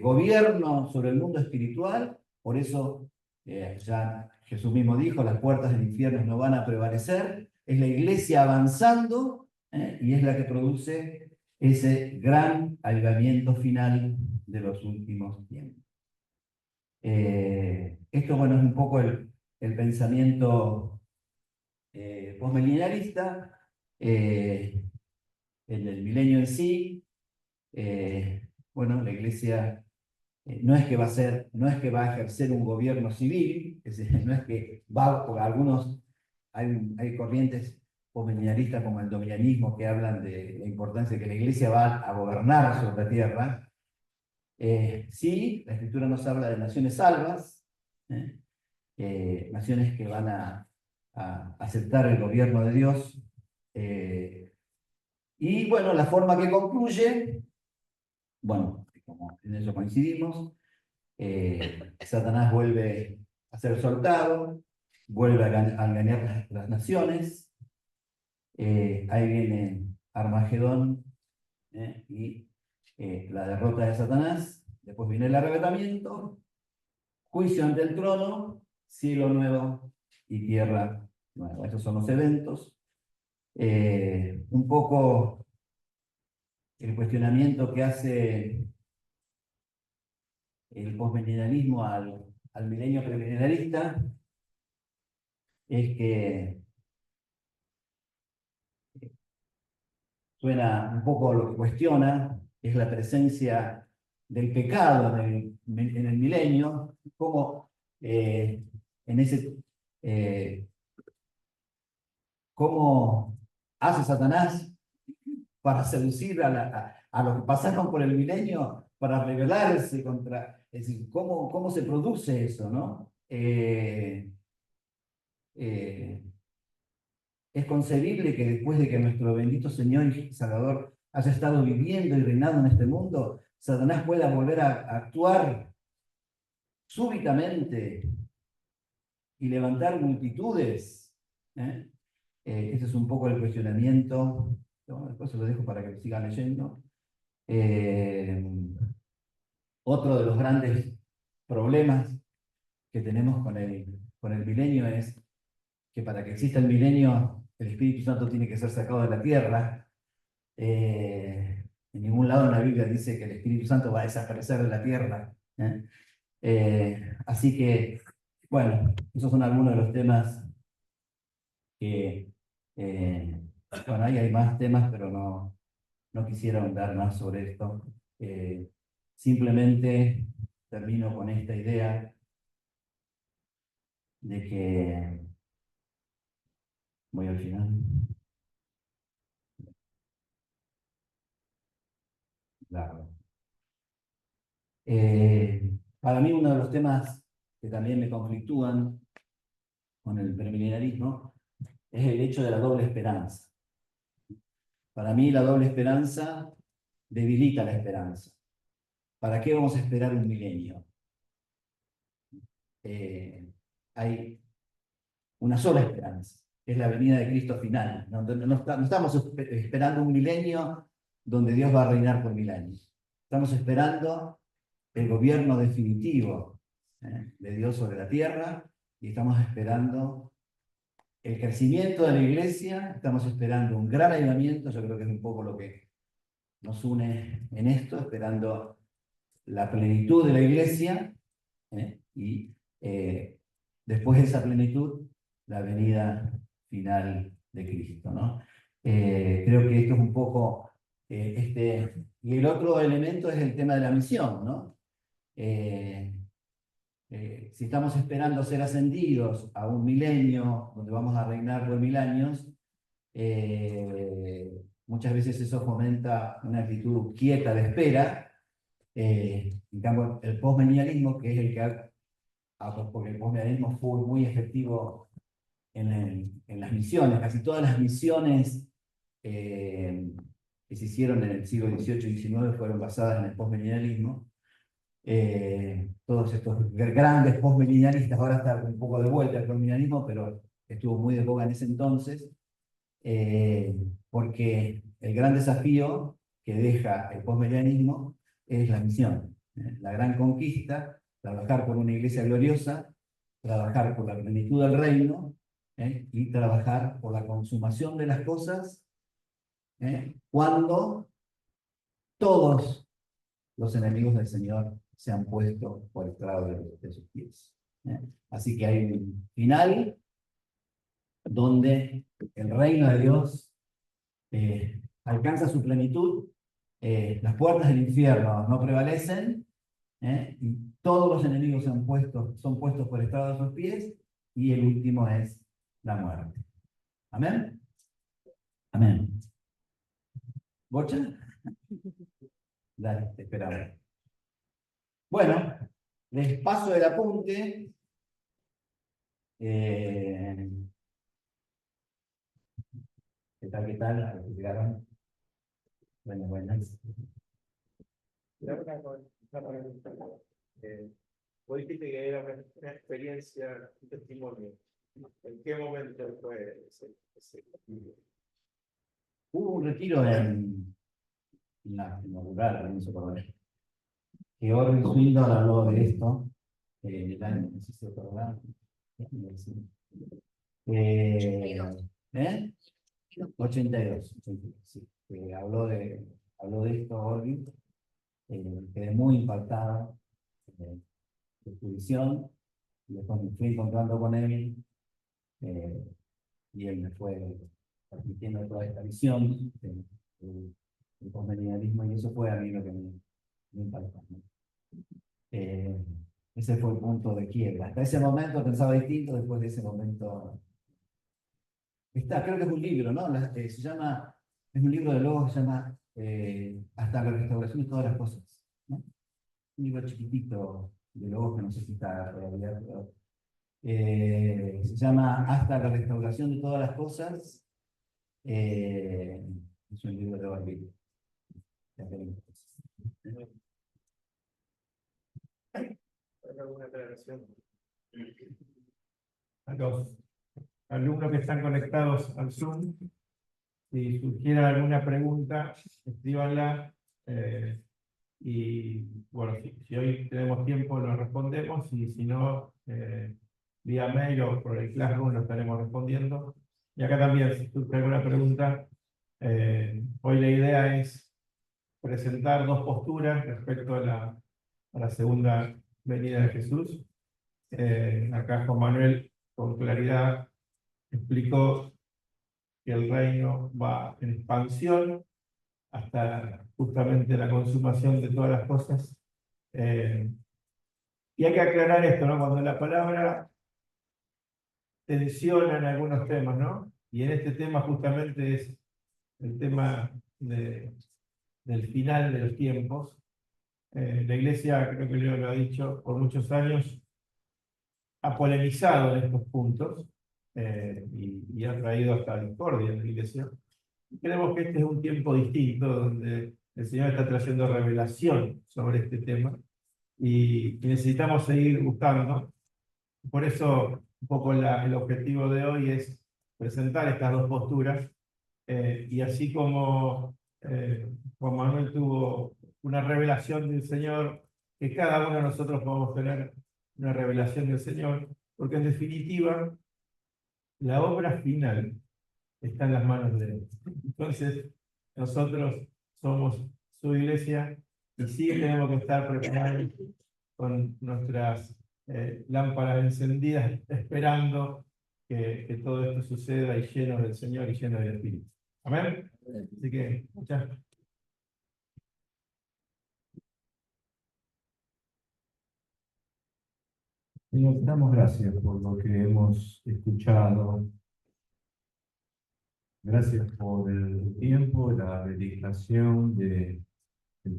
gobierno sobre el mundo espiritual, por eso ya Jesús mismo dijo, las puertas del infierno no van a prevalecer, es la iglesia avanzando, y es la que produce ese gran avivamiento final de los últimos tiempos. Esto, bueno, es un poco el pensamiento postmilenarista, en el milenio en sí. Bueno, la iglesia no es que va a ejercer un gobierno civil, es decir, no es que va, por algunos, hay corrientes postmilenaristas como el dominianismo que hablan de la importancia de que la iglesia va a gobernar sobre la tierra. Sí, la escritura nos habla de naciones salvas, naciones que van a aceptar el gobierno de Dios. Y bueno, la forma que concluye, bueno, como en eso coincidimos, Satanás vuelve a ser soltado, vuelve a engañar las naciones, ahí viene Armagedón, y la derrota de Satanás, después viene el arrebatamiento, juicio ante el trono, cielo nuevo y tierra nueva. Esos son los eventos. Un poco el cuestionamiento que hace el postmilenalismo al milenio premilenarista es que suena un poco lo que cuestiona, es la presencia del pecado en el milenio, cómo cómo hace Satanás para seducir a los que pasaron por el milenio, para rebelarse contra, es decir, cómo se produce eso, ¿no? Es concebible que después de que nuestro bendito Señor y Salvador haya estado viviendo y reinando en este mundo, Satanás pueda volver a actuar súbitamente y levantar multitudes. Ese es un poco el cuestionamiento. Después se lo dejo para que lo sigan leyendo. Otro de los grandes problemas que tenemos con el milenio es que para que exista el milenio, el Espíritu Santo tiene que ser sacado de la tierra. En ningún lado en la Biblia dice que el Espíritu Santo va a desaparecer de la tierra. Así que, bueno, esos son algunos de los temas que, bueno, ahí hay más temas, pero no quisiera ahondar más sobre esto. Simplemente termino con esta idea de que, voy al final. Claro. Para mí uno de los temas que también me conflictúan con el premilenarismo es el hecho de la doble esperanza. Para mí la doble esperanza debilita la esperanza. ¿Para qué vamos a esperar un milenio? Hay una sola esperanza, que es la venida de Cristo final. No estamos esperando un milenio donde Dios va a reinar por 1000 años. Estamos esperando el gobierno definitivo de Dios sobre la tierra, y estamos esperando el crecimiento de la iglesia, estamos esperando un gran avivamiento. Yo creo que es un poco lo que nos une en esto, esperando la plenitud de la iglesia, y después de esa plenitud, la venida final de Cristo, ¿no? Creo que esto es un poco y el otro elemento es el tema de la misión, ¿no? Si estamos esperando ser ascendidos a un milenio, donde vamos a reinar por 1000 años, muchas veces eso fomenta una actitud quieta de espera. En cambio, el postmilenialismo, que es el que porque el postmilenialismo fue muy efectivo en las misiones, casi todas las misiones que se hicieron en el siglo XVIII y XIX fueron basadas en el postmilenialismo. Todos estos grandes postmilenialistas, ahora está un poco de vuelta el postmilenialismo, pero estuvo muy de boga en ese entonces, porque el gran desafío que deja el postmilenialismo es la misión, la gran conquista, trabajar por una iglesia gloriosa, trabajar por la plenitud del reino, y trabajar por la consumación de las cosas, cuando todos los enemigos del Señor se han puesto por el estrado de sus pies. Así que hay un final donde el reino de Dios alcanza su plenitud, las puertas del infierno no prevalecen, y todos los enemigos son puestos por el estrado de sus pies, y el último es la muerte. ¿Amén? Amén. ¿Bocha? Dale, te esperamos. Bueno, les paso el apunte. ¿Qué tal? ¿Qué tal? ¿Llegaron? Bueno, buenas. Vos dijiste que era una experiencia, un testimonio. ¿En qué momento fue ese? Hubo un retiro en la rural, en ese programa, que Orwin Swindon habló de esto, el año, no sé si se programa. 82, sí. Habló de esto Orwin, quedé muy impactado de su visión, y después me fui encontrando con él, y él me fue transmitiendo toda esta visión del postmilenialismo, y eso fue a mí lo que me impactó, ¿no? Ese fue el punto de quiebra. Hasta ese momento pensaba distinto, después de ese momento. Creo que es un libro, ¿no? Es un libro de Logos que se llama Hasta la restauración de todas las cosas, ¿no? Un libro chiquitito de Logos que no sé si está todavía, pero se llama Hasta la restauración de todas las cosas. Es un libro de Orwell. ¿Alguna aclaración? A los alumnos que están conectados al Zoom, si surgiera alguna pregunta, escríbanla, y bueno, si hoy tenemos tiempo lo respondemos, y si no, vía mail o por el Classroom lo estaremos respondiendo. Y acá también, si surge alguna pregunta, hoy la idea es presentar dos posturas respecto a la segunda venida de Jesús. Acá Juan Manuel con claridad explicó que el reino va en expansión hasta justamente la consumación de todas las cosas. Y hay que aclarar esto, ¿no? Cuando la palabra tensiona en algunos temas, ¿no? Y en este tema justamente es el tema del final de los tiempos. La Iglesia, creo que Leo lo ha dicho, por muchos años ha polemizado en estos puntos, y ha traído hasta discordia en la iglesia. Creemos que este es un tiempo distinto donde el Señor está trayendo revelación sobre este tema y necesitamos seguir buscando. Por eso, un poco el objetivo de hoy es presentar estas dos posturas y así como Juan Manuel tuvo una revelación del Señor, que cada uno de nosotros podamos tener una revelación del Señor, porque en definitiva la obra final está en las manos de Él. Entonces, nosotros somos su iglesia y sí tenemos que estar preparados con nuestras lámparas encendidas, esperando que todo esto suceda y llenos del Señor y llenos del Espíritu. Amén. Así que, muchas gracias. Señor, damos gracias por lo que hemos escuchado. Gracias por el tiempo, la dedicación del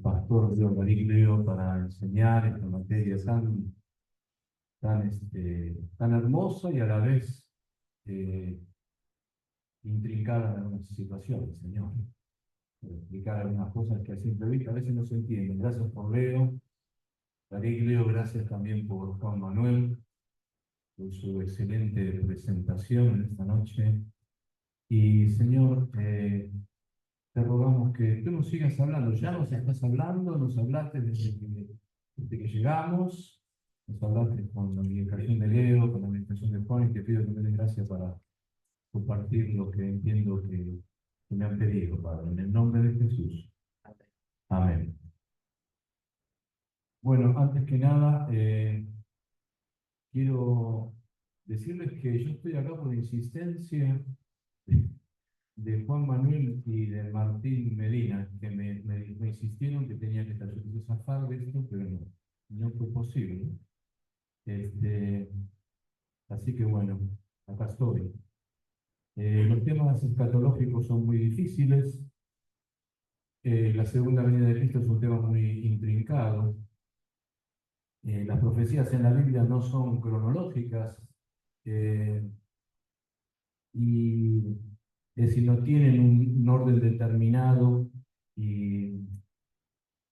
pastor Rodrigo Leo para enseñar esta materia tan hermosa y a la vez intrincada en algunas situaciones, Señor. Explicar algunas cosas que a simple vista a veces no se entienden. Gracias por Leo. Leo, gracias también por Juan Manuel, por su excelente presentación en esta noche. Y Señor, te rogamos que tú nos sigas hablando. Ya nos estás hablando, nos hablaste desde que llegamos, nos hablaste con la meditación de Leo, con la meditación de Juan, y te pido que me des gracias para compartir lo que entiendo que me han pedido, Padre, en el nombre de Jesús. Amén. Bueno, antes que nada, quiero decirles que yo estoy acá por insistencia de Juan Manuel y de Martín Medina, que me insistieron que tenía que estar. Yo quise zafar de esto, pero no fue posible. Así que bueno, acá estoy. Los temas escatológicos son muy difíciles. La segunda venida de Cristo es un tema muy intrincado. Las profecías en la Biblia no son cronológicas y es decir, no tienen un orden determinado. Y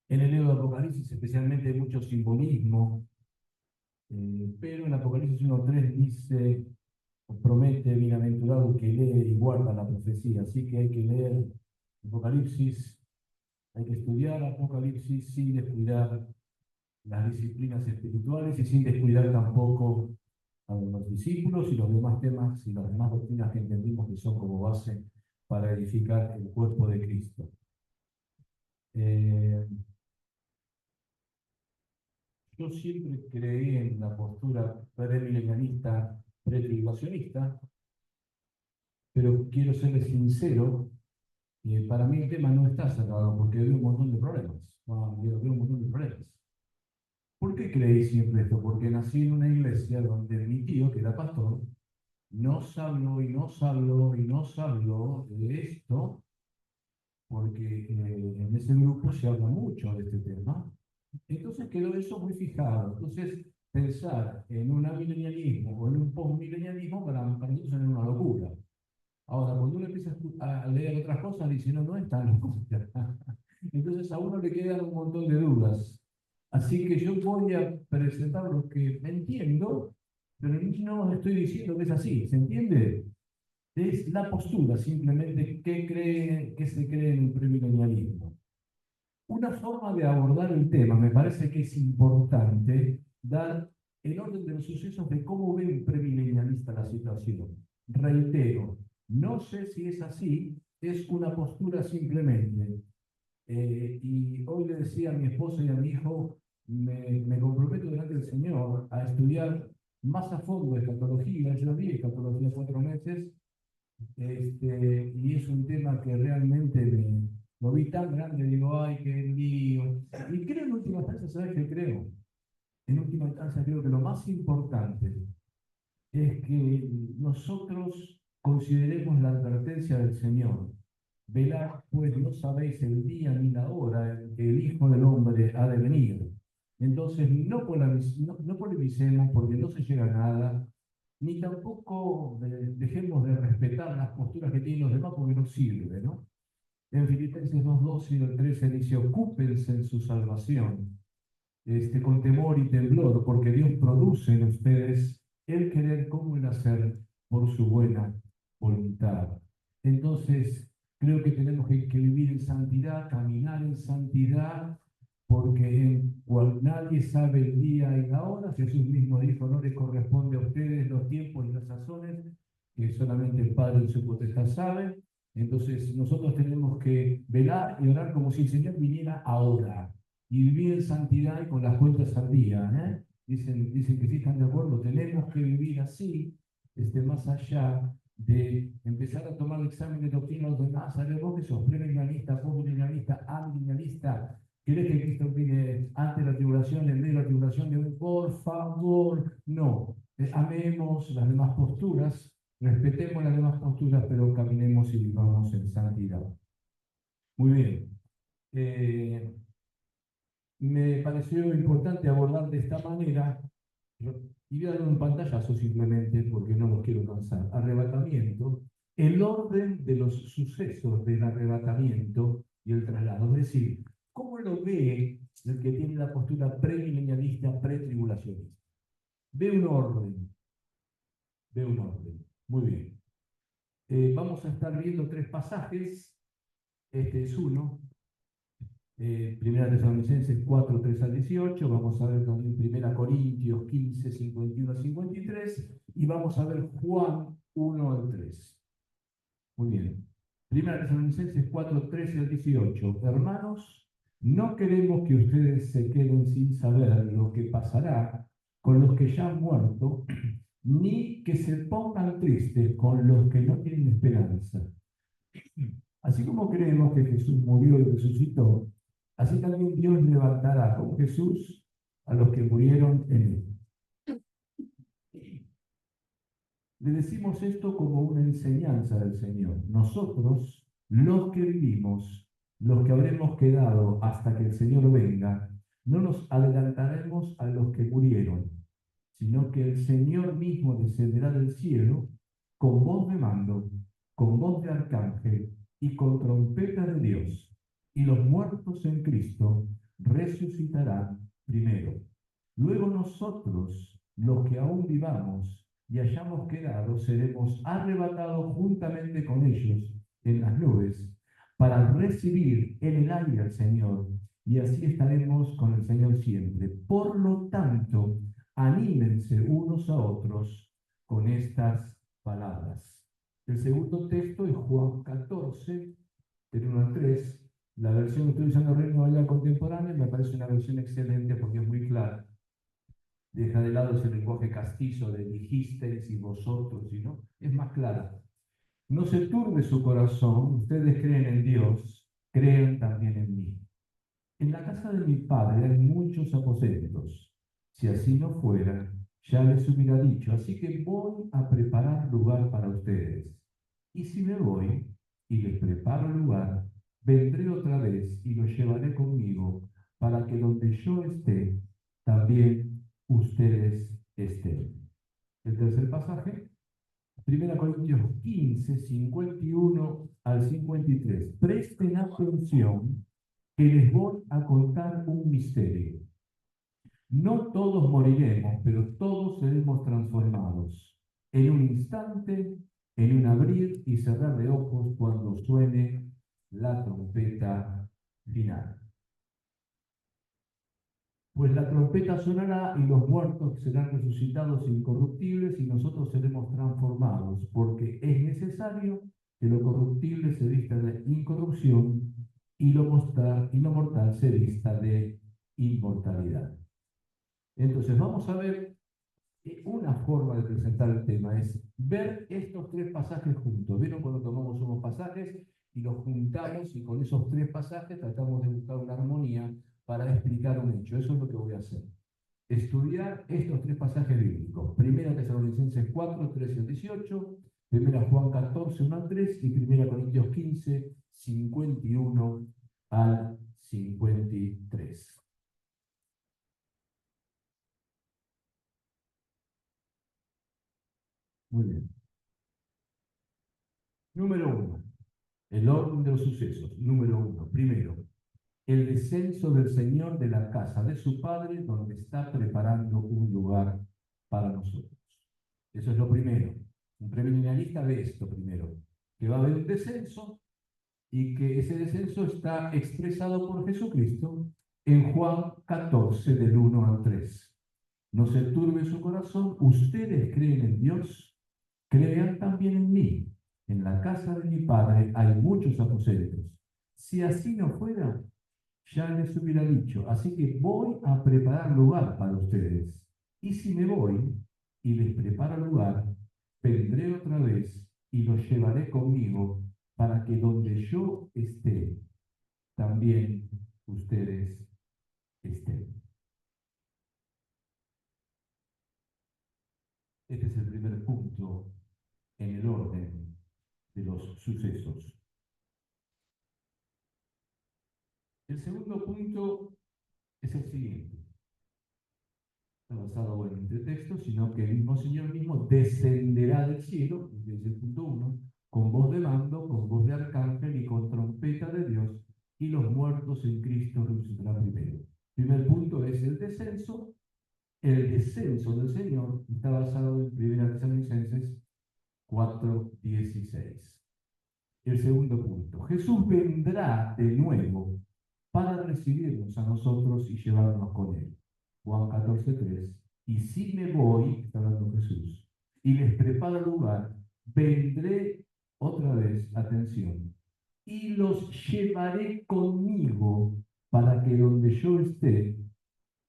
en el libro de Apocalipsis especialmente hay mucho simbolismo, pero en Apocalipsis 1:3 dice, promete, bienaventurado que lee y guarda la profecía. Así que hay que leer Apocalipsis, hay que estudiar Apocalipsis sin descuidar las disciplinas espirituales y sin descuidar tampoco a los discípulos y los demás temas y las demás doctrinas que entendimos que son como base para edificar el cuerpo de Cristo. Yo siempre creí en la postura premilenialista, pretribulacionista, pero quiero serles sincero, para mí el tema no está cerrado porque veo un montón de problemas. Veo un montón de problemas. ¿Por qué creí siempre esto? Porque nací en una iglesia donde mi tío, que era pastor, nos habló y nos habló y nos habló de esto, porque en ese grupo se habla mucho de este tema. Entonces quedó eso muy fijado. Entonces, pensar en un amilenialismo o en un postmilenialismo para nosotros es una locura. Ahora, cuando uno empieza a leer otras cosas, dice, no es tan locura. Entonces a uno le quedan un montón de dudas. Así que yo voy a presentar lo que entiendo, pero no estoy diciendo que es así, ¿se entiende? Es la postura, simplemente, qué se cree en el premilenialismo. Una forma de abordar el tema, me parece que es importante dar el orden de los sucesos de cómo ve un premilenialista la situación. Reitero, no sé si es así, es una postura simplemente. Y hoy le decía a mi esposa y a mi hijo, me comprometo delante del Señor a estudiar más a fondo escatología. Yo di escatología 4 meses, y es un tema que realmente lo vi tan grande, digo, ay, qué lío. Y creo en última instancia, ¿sabes qué creo? En última instancia creo que lo más importante es que nosotros consideremos la advertencia del Señor. Velad, pues no sabéis el día ni la hora en que el Hijo del Hombre ha de venir. Entonces no polemicemos porque no se llega a nada. ni tampoco dejemos de respetar las posturas que tienen los demás porque no sirve, ¿no? En Filipenses 2:12 y el 13 dice, ocúpense en su salvación, con temor y temblor, porque Dios produce en ustedes el querer como el hacer por su buena voluntad. Entonces, creo que tenemos que vivir en santidad, caminar en santidad, porque en cual nadie sabe el día y la hora, Jesús mismo dijo, no les corresponde a ustedes los tiempos y las sazones, que solamente el Padre en su potestad sabe. Entonces, nosotros tenemos que velar y orar como si el Señor viniera ahora y vivir en santidad y con las cuentas al día. Dicen que sí están de acuerdo, tenemos que vivir así, más allá de empezar a tomar el examen de doctrina de los demás. A ver, vos que sos premilenialista, postmilenialista, amilenialista, ¿querés que Cristo viene antes de la tribulación, en medio de la tribulación? Por favor, no. Amemos las demás posturas, respetemos las demás posturas, pero caminemos y vivamos en santidad. Muy bien. Me pareció importante abordar de esta manera, y voy a dar un pantallazo simplemente porque no los quiero cansar. Arrebatamiento, el orden de los sucesos del arrebatamiento y el traslado. Es decir, ¿cómo lo ve el que tiene la postura premilenialista, pretribulacionista? Ve un orden, ve un orden. Muy bien. Vamos a estar viendo 3 pasajes. Este es uno. Primera Tesalonicenses 4, 3 al 18, vamos a ver también Primera Corintios 15, 51 a 53, y vamos a ver Juan 1 al 3. Muy bien. Primera Tesalonicenses 4, 13 al 18. Hermanos, no queremos que ustedes se queden sin saber lo que pasará con los que ya han muerto, ni que se pongan tristes con los que no tienen esperanza. Así como creemos que Jesús murió y resucitó, así también Dios levantará con Jesús a los que murieron en él. Le decimos esto como una enseñanza del Señor. Nosotros, los que vivimos, los que habremos quedado hasta que el Señor venga, no nos adelantaremos a los que murieron, sino que el Señor mismo descenderá del cielo con voz de mando, con voz de arcángel y con trompeta de Dios, y los muertos en Cristo resucitarán primero. Luego nosotros, los que aún vivamos y hayamos quedado, seremos arrebatados juntamente con ellos en las nubes para recibir en el aire al Señor, y así estaremos con el Señor siempre. Por lo tanto, anímense unos a otros con estas palabras. El segundo texto es Juan 14, del 1 al 3. La versión que estoy usando Reina Valera Contemporánea me parece una versión excelente porque es muy clara. Deja de lado ese lenguaje castizo de dijisteis y vosotros, y no, es más clara. No se turbe su corazón, ustedes creen en Dios, crean también en mí. En la casa de mi padre hay muchos aposentos. Si así no fuera, ya les hubiera dicho, así que voy a preparar lugar para ustedes. Y si me voy y les preparo lugar, vendré otra vez y los llevaré conmigo, para que donde yo esté, también ustedes estén. El tercer pasaje, 1 Corintios 15, 51 al 53. Presten atención que les voy a contar un misterio. No todos moriremos, pero todos seremos transformados. En un instante, en un abrir y cerrar de ojos, cuando suene la trompeta final. Pues la trompeta sonará y los muertos serán resucitados incorruptibles y nosotros seremos transformados, porque es necesario que lo corruptible se vista de incorrupción y lo mortal se vista de inmortalidad. Entonces vamos a ver una forma de presentar el tema, es ver estos 3 pasajes juntos. ¿Vieron cuando tomamos unos pasajes y los juntamos y con esos 3 pasajes tratamos de buscar una armonía para explicar un hecho? Eso es lo que voy a hacer. Estudiar estos 3 pasajes bíblicos. Primera Tesalonicenses 4, 13 al 18, Primera Juan 14, 1 al 3 y Primera Corintios 15, 51 al 53. Muy bien. Número 1. El orden de los sucesos. Número 1. Primero, el descenso del Señor de la casa de su Padre, donde está preparando un lugar para nosotros. Eso es lo primero. Un premilenialista ve esto primero, que va a haber un descenso y que ese descenso está expresado por Jesucristo en Juan 14, del 1 al 3. No se turbe su corazón, ustedes creen en Dios, crean también en mí. En la casa de mi Padre hay muchos aposentos. Si así no fuera, ya les hubiera dicho, así que voy a preparar lugar para ustedes. Y si me voy y les preparo lugar, vendré otra vez y los llevaré conmigo para que donde yo esté, también ustedes estén. Este es el primer punto en el orden de los sucesos. El segundo punto es el siguiente. Está basado en este texto, sino que el mismo Señor mismo descenderá del cielo, desde el punto 1, con voz de mando, con voz de arcángel y con trompeta de Dios, y los muertos en Cristo resucitarán primero. El primer punto es el descenso. El descenso del Señor está basado en 1 Tesalonicenses 4:16. El segundo punto, Jesús vendrá de nuevo para recibirnos a nosotros y llevarnos con él. Juan 14:3. Y si me voy, está hablando Jesús, y les preparo lugar, vendré otra vez, atención, y los llevaré conmigo para que donde yo esté,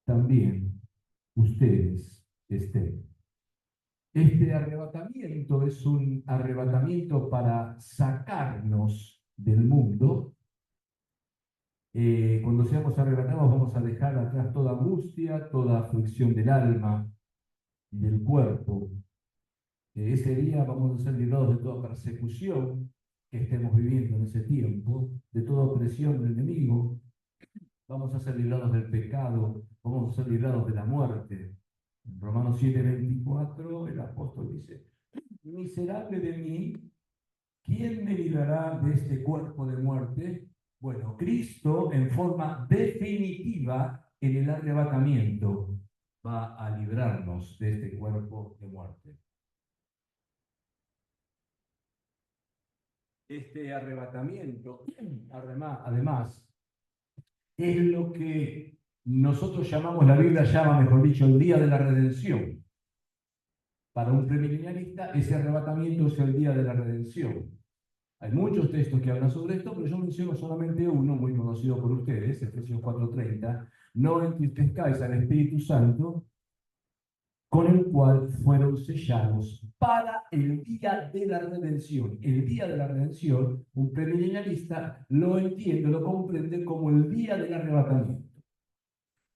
también ustedes estén. Este arrebatamiento es un arrebatamiento para sacarnos del mundo. Cuando seamos arrebatados vamos a dejar atrás toda angustia, toda aflicción del alma y del cuerpo. Ese día vamos a ser librados de toda persecución que estemos viviendo en ese tiempo, de toda opresión del enemigo. Vamos a ser librados del pecado, vamos a ser librados de la muerte. En Romanos 7:24 el apóstol dice, miserable de mí, ¿quién me librará de este cuerpo de muerte? Bueno, Cristo en forma definitiva en el arrebatamiento va a librarnos de este cuerpo de muerte. Este arrebatamiento, además, es lo que nosotros llamamos, la Biblia llama, mejor dicho, el día de la redención. Para un premilenialista, ese arrebatamiento es el día de la redención. Hay muchos textos que hablan sobre esto, pero yo menciono solamente uno, muy conocido por ustedes, Efesios 4:30, no entristezcáis al Espíritu Santo, con el cual fueron sellados para el día de la redención. El día de la redención, un premilenialista lo entiende, lo comprende como el día del arrebatamiento.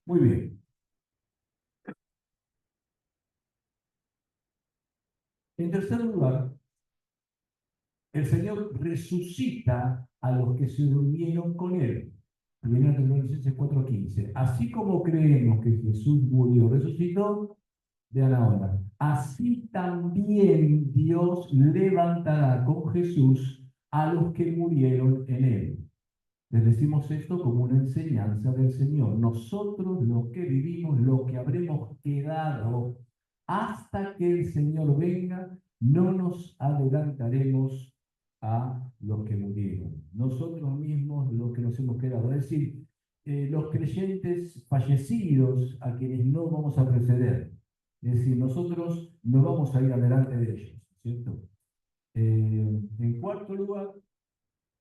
Muy bien. En tercer lugar, el Señor resucita a los que se durmieron con Él. 1 Tesalonicenses 4:15. Así como creemos que Jesús murió, resucitó, vean ahora, así también Dios levantará con Jesús a los que murieron en Él. Les decimos esto como una enseñanza del Señor. Nosotros, los que vivimos, lo que habremos quedado hasta que el Señor venga, no nos adelantaremos a los que murieron. Nosotros mismos, los que nos hemos quedado. Es decir, los creyentes fallecidos a quienes no vamos a preceder. Es decir, nosotros no vamos a ir adelante de ellos, ¿cierto? En cuarto lugar,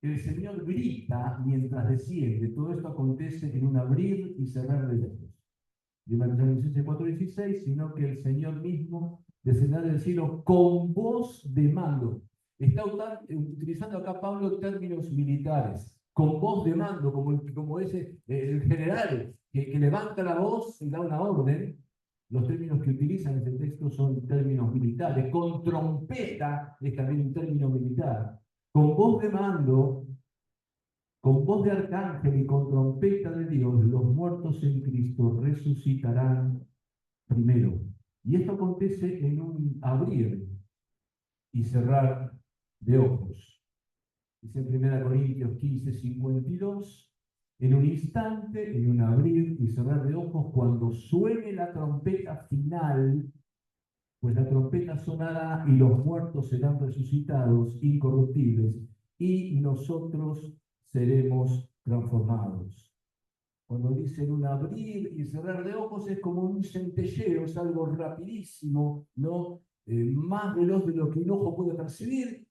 el Señor grita mientras desciende. Todo esto acontece en un abrir y cerrar de ojos. De Tesalonicenses 4:16, sino que el Señor mismo descenderá del cielo con voz de mando. Está utilizando acá Pablo términos militares, con voz de mando, como ese el general que levanta la voz y da una orden. Los términos que utiliza en este texto son términos militares. Con trompeta es también un término militar. Con voz de mando, con voz de arcángel y con trompeta de Dios, los muertos en Cristo resucitarán primero. Y esto acontece en un abrir y cerrar de ojos. Dice en 1 Corintios 15:52, en un instante, en un abrir y cerrar de ojos, cuando suene la trompeta final, pues la trompeta sonará y los muertos serán resucitados, incorruptibles, y nosotros seremos transformados. Cuando dicen un abrir y cerrar de ojos es como un centelleo, es algo rapidísimo, ¿no? Más veloz de lo que un ojo puede percibir,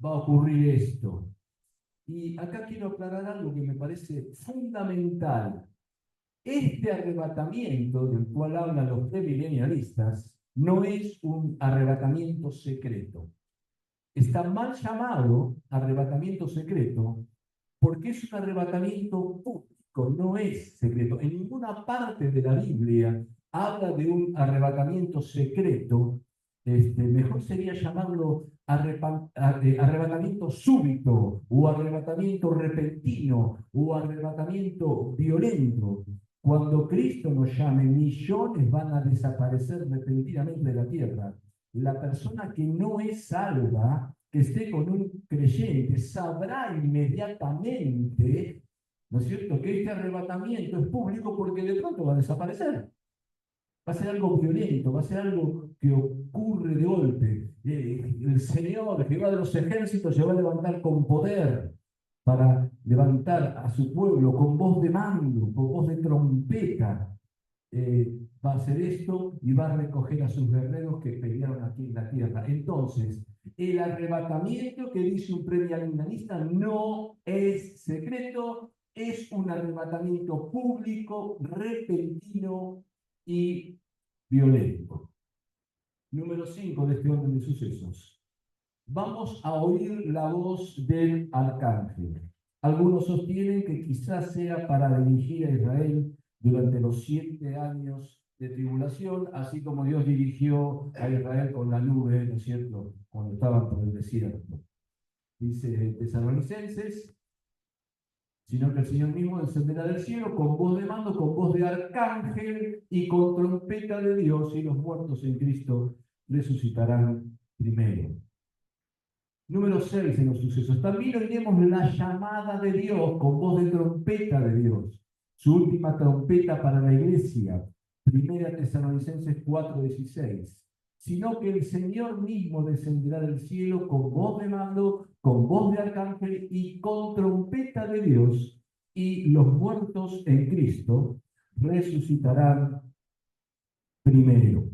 va a ocurrir esto. Y acá quiero aclarar algo que me parece fundamental. Este arrebatamiento del cual hablan los premilenialistas no es un arrebatamiento secreto. Está mal llamado arrebatamiento secreto porque es un arrebatamiento público, no es secreto. En ninguna parte de la Biblia habla de un arrebatamiento secreto. Mejor sería llamarlo arrebatamiento súbito, o arrebatamiento repentino, o arrebatamiento violento. Cuando Cristo nos llame, millones van a desaparecer repentinamente de la tierra. La persona que no es salva, que esté con un creyente, sabrá inmediatamente, ¿no es cierto?, que este arrebatamiento es público porque de pronto va a desaparecer. Va a ser algo violento, va a ser algo que ocurre de golpe. El Señor, Jehová de los ejércitos, se va a levantar con poder para levantar a su pueblo con voz de mando, con voz de trompeta. Va a hacer esto y va a recoger a sus guerreros que pelearon aquí en la tierra. Entonces, el arrebatamiento que dice un premilenialista no es secreto, es un arrebatamiento público, repentino y violento. Número 5 de este orden de sucesos. Vamos a oír la voz del arcángel. Algunos sostienen que quizás sea para dirigir a Israel durante los 7 años de tribulación, así como Dios dirigió a Israel con la nube, ¿no es cierto?, cuando estaban por el desierto. Dice Tesalonicenses, sino que el Señor mismo descenderá del cielo con voz de mando, con voz de arcángel y con trompeta de Dios, y los muertos en Cristo resucitarán primero. Número 6 en los sucesos. También oiremos la llamada de Dios con voz de trompeta de Dios. Su última trompeta para la iglesia. 1 Tesalonicenses 4:16. Sino que el Señor mismo descenderá del cielo con voz de mando, con voz de arcángel y con trompeta de Dios, y los muertos en Cristo resucitarán primero.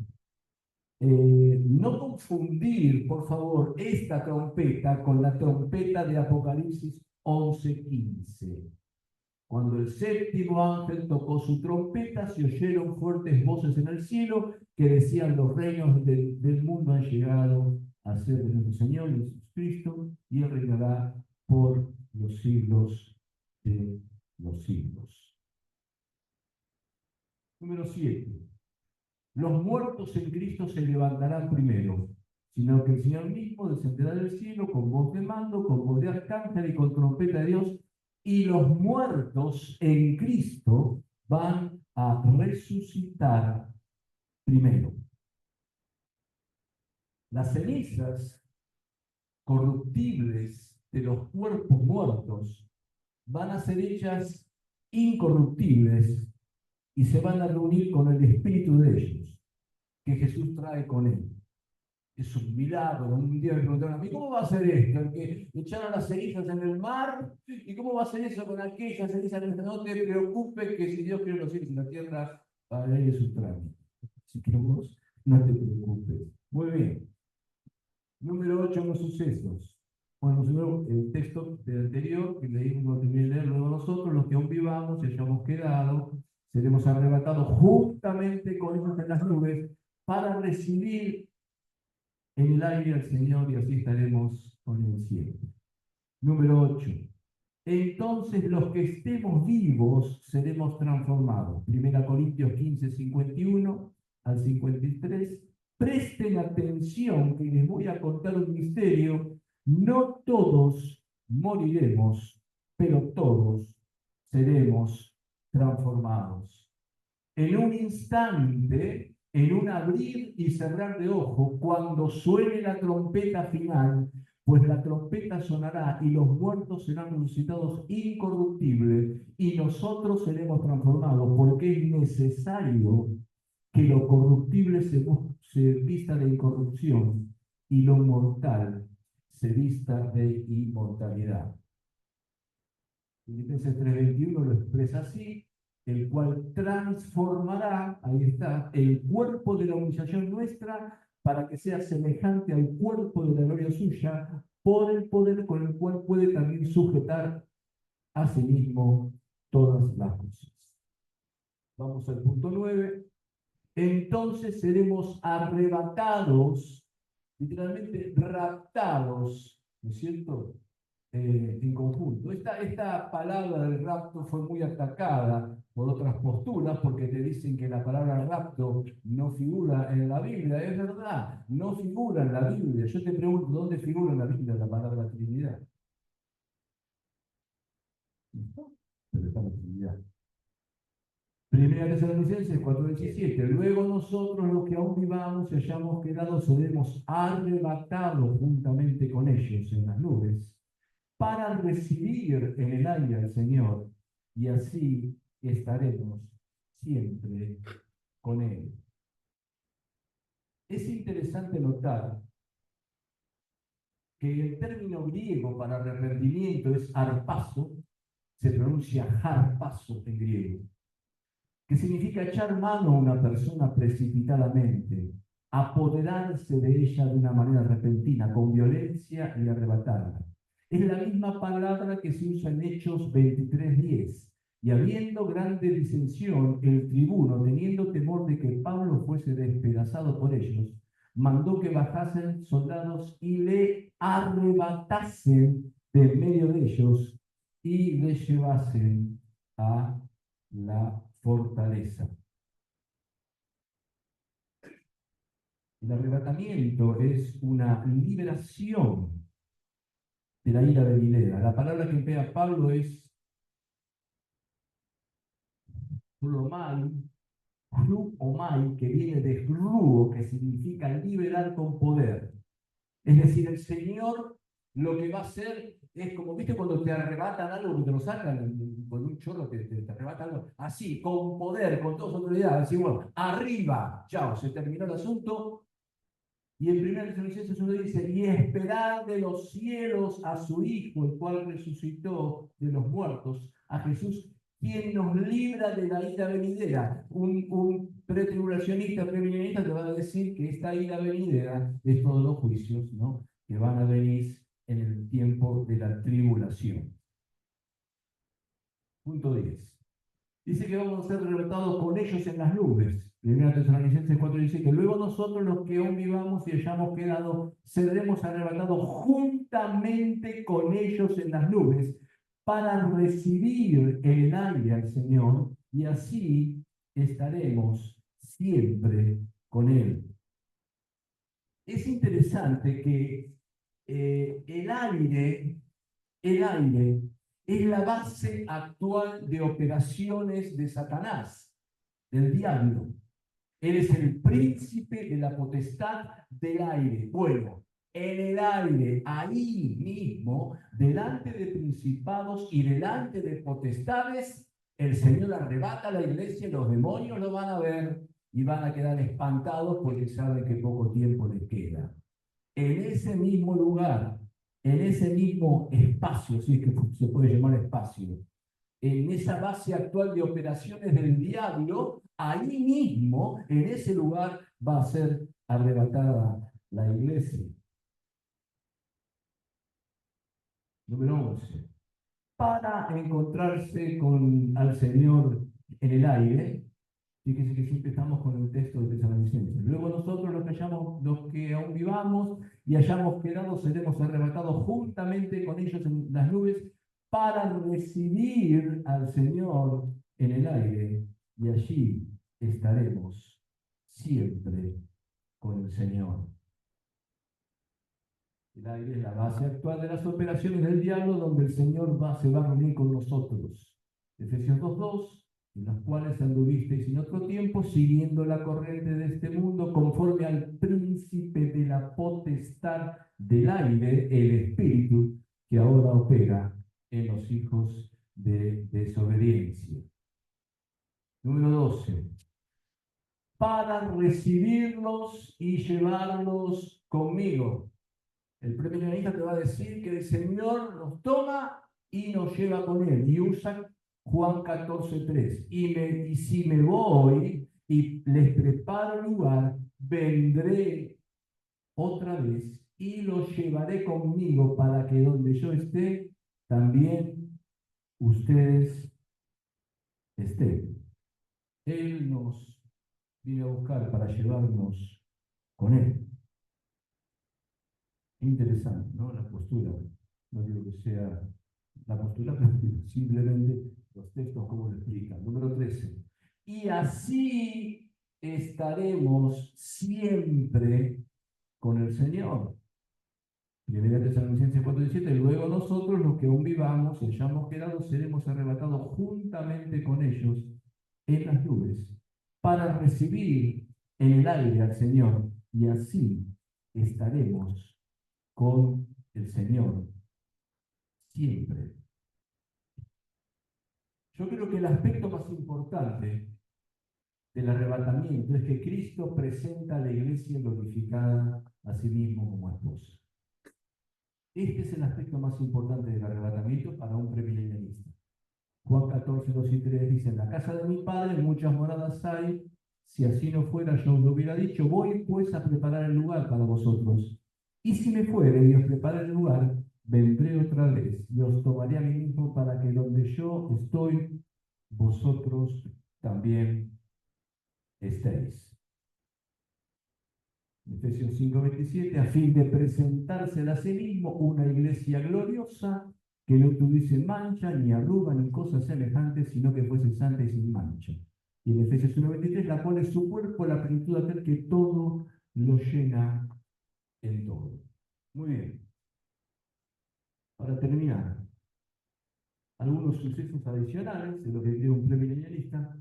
No confundir, por favor, esta trompeta con la trompeta de Apocalipsis 11:15. Cuando el séptimo ángel tocó su trompeta, se oyeron fuertes voces en el cielo que decían: los reinos del mundo han llegado a ser de nuestro Señor Jesucristo, y Él reinará por los siglos de los siglos. Número 7. Los muertos en Cristo se levantarán primero, sino que el Señor mismo descenderá del cielo con voz de mando, con voz de arcángel y con trompeta de Dios, y los muertos en Cristo van a resucitar primero. Las cenizas corruptibles de los cuerpos muertos van a ser hechas incorruptibles y se van a reunir con el espíritu de ellos, que Jesús trae con él. Es un milagro. Un día me preguntaron a mí: ¿cómo va a ser esto? El que echaron las cenizas en el mar, ¿y cómo va a ser eso con aquellas cenizas en el mar? No te preocupes, que si Dios quiere los cielos y la tierra, para él es un trámite. Así que vos no te preocupes. Muy bien. Número 8 en los sucesos. Bueno, el texto del anterior que leímos, no terminé de leerlo nosotros, los que aún vivamos y hayamos quedado, seremos arrebatados juntamente con ellos en las nubes para recibir en el aire al Señor, y así estaremos con el cielo. Número 8. Entonces los que estemos vivos seremos transformados. 1 Corintios 15:51 al 53. Presten atención, que les voy a contar un misterio. No todos moriremos, pero todos seremos transformados. En un instante, en un abrir y cerrar de ojos, cuando suene la trompeta final, pues la trompeta sonará y los muertos serán resucitados incorruptibles y nosotros seremos transformados, porque es necesario que lo corruptible se vista de incorrupción y lo mortal se vista de inmortalidad. Filipenses 3:21 lo expresa así, el cual transformará, ahí está, el cuerpo de la humillación nuestra para que sea semejante al cuerpo de la gloria suya, por el poder con el cual puede también sujetar a sí mismo todas las cosas. Vamos al punto 9. Entonces seremos arrebatados, literalmente raptados, ¿no es cierto? En conjunto. Esta palabra del rapto fue muy atacada por otras posturas porque te dicen que la palabra rapto no figura en la Biblia. Es verdad, no figura en la Biblia. Yo te pregunto, ¿dónde figura en la Biblia la palabra Trinidad? ¿No? Pero está la Trinidad. Primera Tesalonicenses 4:17. Luego nosotros, los que aún vivamos y hayamos quedado, seremos arrebatados juntamente con ellos en las nubes para recibir en el aire al Señor, y así estaremos siempre con Él. Es interesante notar que el término griego para arrepentimiento es harpazo, se pronuncia harpazo en griego, que significa echar mano a una persona precipitadamente, apoderarse de ella de una manera repentina, con violencia y arrebatarla. Es la misma palabra que se usa en Hechos 23:10. Y habiendo grande disensión, el tribuno, teniendo temor de que Pablo fuese despedazado por ellos, mandó que bajasen soldados y le arrebatasen de medio de ellos y le llevasen a la fortaleza. El arrebatamiento es una liberación de la ira venidera. La palabra que emplea Pablo es glomai, omai, que viene de gruo, que significa liberar con poder. Es decir, el Señor lo que va a hacer es como, ¿viste cuando te arrebatan algo, que te lo sacan con un chorro, te arrebatan algo? Así, con poder, con toda su autoridad. Así, bueno, arriba, chao, se terminó el asunto. Y en 1 Tesalonicenses 1 dice, y esperar de los cielos a su Hijo, el cual resucitó de los muertos, a Jesús, quien nos libra de la ira venidera. Un pretribulacionista, premillenista te va a decir que esta ira venidera es todos los juicios, ¿no?, que van a venir en el tiempo de la tribulación. Punto 10. Dice que vamos a ser arrebatados con ellos en las nubes. 1 Tesalonicenses 4:17. Luego nosotros, los que aún vivamos y hayamos quedado, seremos arrebatados juntamente con ellos en las nubes para recibir en el aire al Señor, y así estaremos siempre con Él. Es interesante que el aire es la base actual de operaciones de Satanás, del diablo. Él es el príncipe de la potestad del aire. Bueno, en el aire, ahí mismo, delante de principados y delante de potestades, el Señor arrebata a la iglesia y los demonios lo van a ver y van a quedar espantados porque saben que poco tiempo les queda. En ese mismo lugar, en ese mismo espacio, si es que se puede llamar espacio, en esa base actual de operaciones del diablo, ahí mismo, en ese lugar, va a ser arrebatada la iglesia. Número 11. Para encontrarse al Señor en el aire, fíjense que siempre estamos con el texto de Tesalonicenses. Luego nosotros, los que aún vivamos y hayamos quedado, seremos arrebatados juntamente con ellos en las nubes para recibir al Señor en el aire, y allí estaremos siempre con el Señor. El aire es la base actual de las operaciones del diablo, donde el Señor se va a reunir con nosotros. Efesios 2:2. en los cuales anduvisteis en otro tiempo, siguiendo la corriente de este mundo, conforme al príncipe de la potestad del aire, el espíritu, que ahora opera en los hijos de desobediencia. Número 12. Para recibirlos y llevarlos conmigo. El premilenialista te va a decir que el Señor nos toma y nos lleva con él. Y usa Juan 14:3. Y si me voy y les preparo lugar, vendré otra vez y los llevaré conmigo para que donde yo esté, también ustedes estén. Él nos viene a buscar para llevarnos con él. Interesante, ¿no? La postura. No digo que sea la postura, pero simplemente los textos como lo explican. Número 13. Y así estaremos siempre con el Señor. Primera Tesalonicenses 4:17. Luego nosotros, los que aún vivamos y hayamos quedado, seremos arrebatados juntamente con ellos en las nubes para recibir en el aire al Señor, y así estaremos con el Señor siempre. Yo creo que el aspecto más importante del arrebatamiento es que Cristo presenta a la iglesia glorificada a sí mismo como esposa. Este es el aspecto más importante del arrebatamiento para un premilenialista. Juan 14:2-3 dice: en la casa de mi padre muchas moradas hay, si así no fuera yo os lo hubiera dicho, voy pues a preparar el lugar para vosotros. Y si me fuere y os prepare el lugar, vendré otra vez y os tomaré a mí mismo para que donde yo estoy, vosotros también estéis. Efesios 5:27, a fin de presentársela a sí mismo una iglesia gloriosa, que no tuviese mancha, ni arruga, ni cosas semejantes, sino que fuese santa y sin mancha. Y en Efesios 1:23, la cual es su cuerpo, la plenitud de aquel que todo lo llena en todo. Muy bien. Para terminar, algunos sucesos adicionales de lo que cree un premilenialista.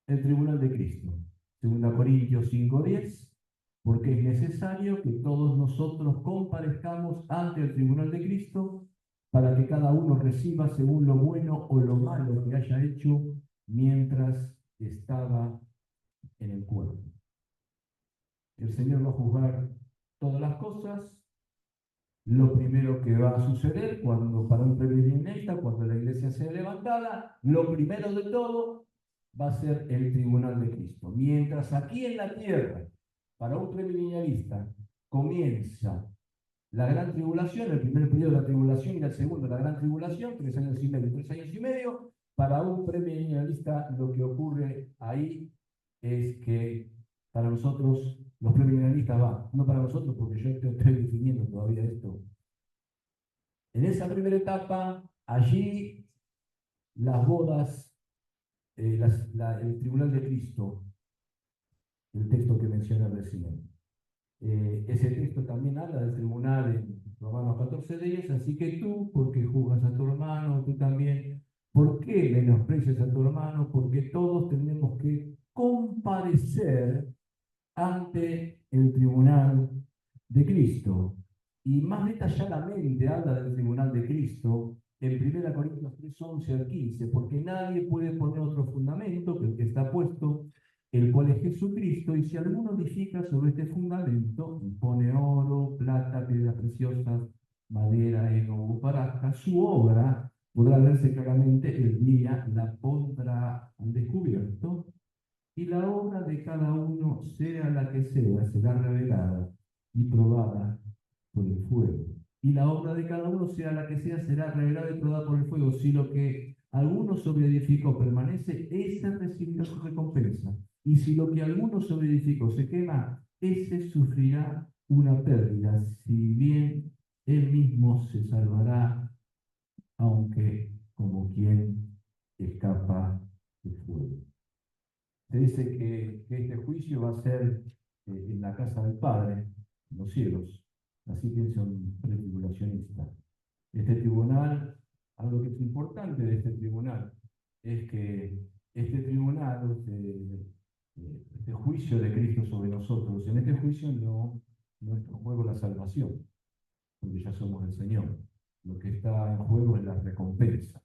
El tribunal de Cristo. 2 Corintios 5:10. Porque es necesario que todos nosotros comparezcamos ante el tribunal de Cristo para que cada uno reciba según lo bueno o lo malo que haya hecho mientras estaba en el cuerpo. El Señor va a juzgar todas las cosas. Lo primero que va a suceder para un premilenialista, cuando la iglesia sea levantada, lo primero de todo va a ser el tribunal de Cristo. Mientras aquí en la tierra, para un premilenialista, comienza la gran tribulación, el primer periodo de la tribulación y el segundo la gran tribulación, 3 años y medio, 3 años y medio, para un premilenialista lo que ocurre ahí es que para nosotros, los premilenialistas no para nosotros, porque yo estoy definiendo todavía esto. En esa primera etapa, allí las bodas, el tribunal de Cristo, el texto que menciona recién. Ese texto también habla del tribunal en Romanos 14:10, así que tú, porque juzgas a tu hermano, tú también, ¿por qué menosprecias a tu hermano? Porque todos tenemos que comparecer ante el tribunal de Cristo. Y más detalladamente habla del tribunal de Cristo en 1 Corintios 3:11-15, porque nadie puede poner otro fundamento que el que está puesto, el cual es Jesucristo, y si alguno edifica sobre este fundamento, y pone oro, plata, piedras preciosas, madera, heno u hojarasca, su obra podrá verse claramente el día, la pondrá al descubierto, y la obra de cada uno, sea la que sea, será revelada y probada por el fuego. Y la obra de cada uno, sea la que sea, será revelada y probada por el fuego. Si lo que alguno sobreedificó permanece, ese recibirá su recompensa. Y si lo que alguno sobreedificó se quema, ese sufrirá una pérdida, si bien él mismo se salvará, aunque como quien escapa del fuego. Se dice que este juicio va a ser en la casa del Padre, en los cielos. Así piensa un pretribulacionista. Este tribunal, algo que es importante de este tribunal, es que este tribunal, este juicio de Cristo sobre nosotros, en este juicio no está en juego la salvación, porque ya somos el Señor. Lo que está en juego es la recompensa.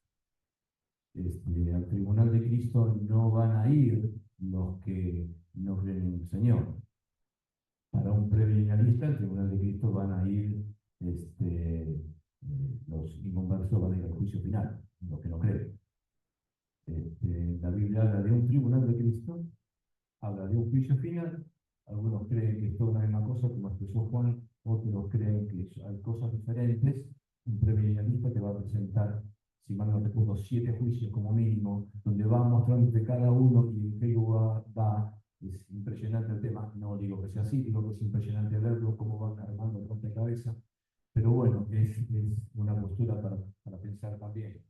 Al tribunal de Cristo no van a ir los que no creen en el Señor. Para un premilenialista, el tribunal de Cristo van a ir, los inconversos van a ir al juicio final, los que no creen. La Biblia habla de un tribunal de Cristo, habla de un juicio final. Algunos creen que es toda la misma cosa, como expresó Juan, otros creen que hay cosas diferentes. Un premilenialista te va a presentar, si mal no recuerdo, 7 juicios como mínimo, donde va mostrándote cada uno y en qué lugar va. Es impresionante el tema, no digo que sea así, digo que es impresionante verlo, cómo van armando el rompecabezas, pero bueno, es una postura para pensar también.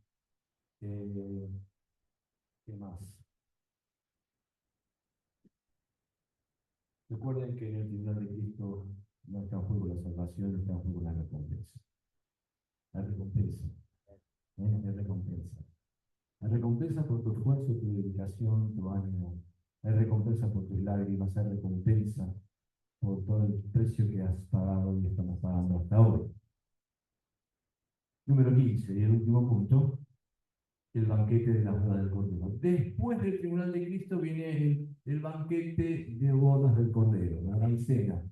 ¿Qué más? Recuerden que en el tribunal de Cristo no está en juego la salvación, está en juego la recompensa. La recompensa. La recompensa. La recompensa por tu esfuerzo, tu dedicación, tu ánimo. Hay recompensa por tus lágrimas, hay recompensa por todo el precio que has pagado y estamos pagando hasta hoy. Número 15, y el último punto, el banquete de la boda del Cordero. Después del tribunal de Cristo viene el banquete de bodas del Cordero, la gran cena.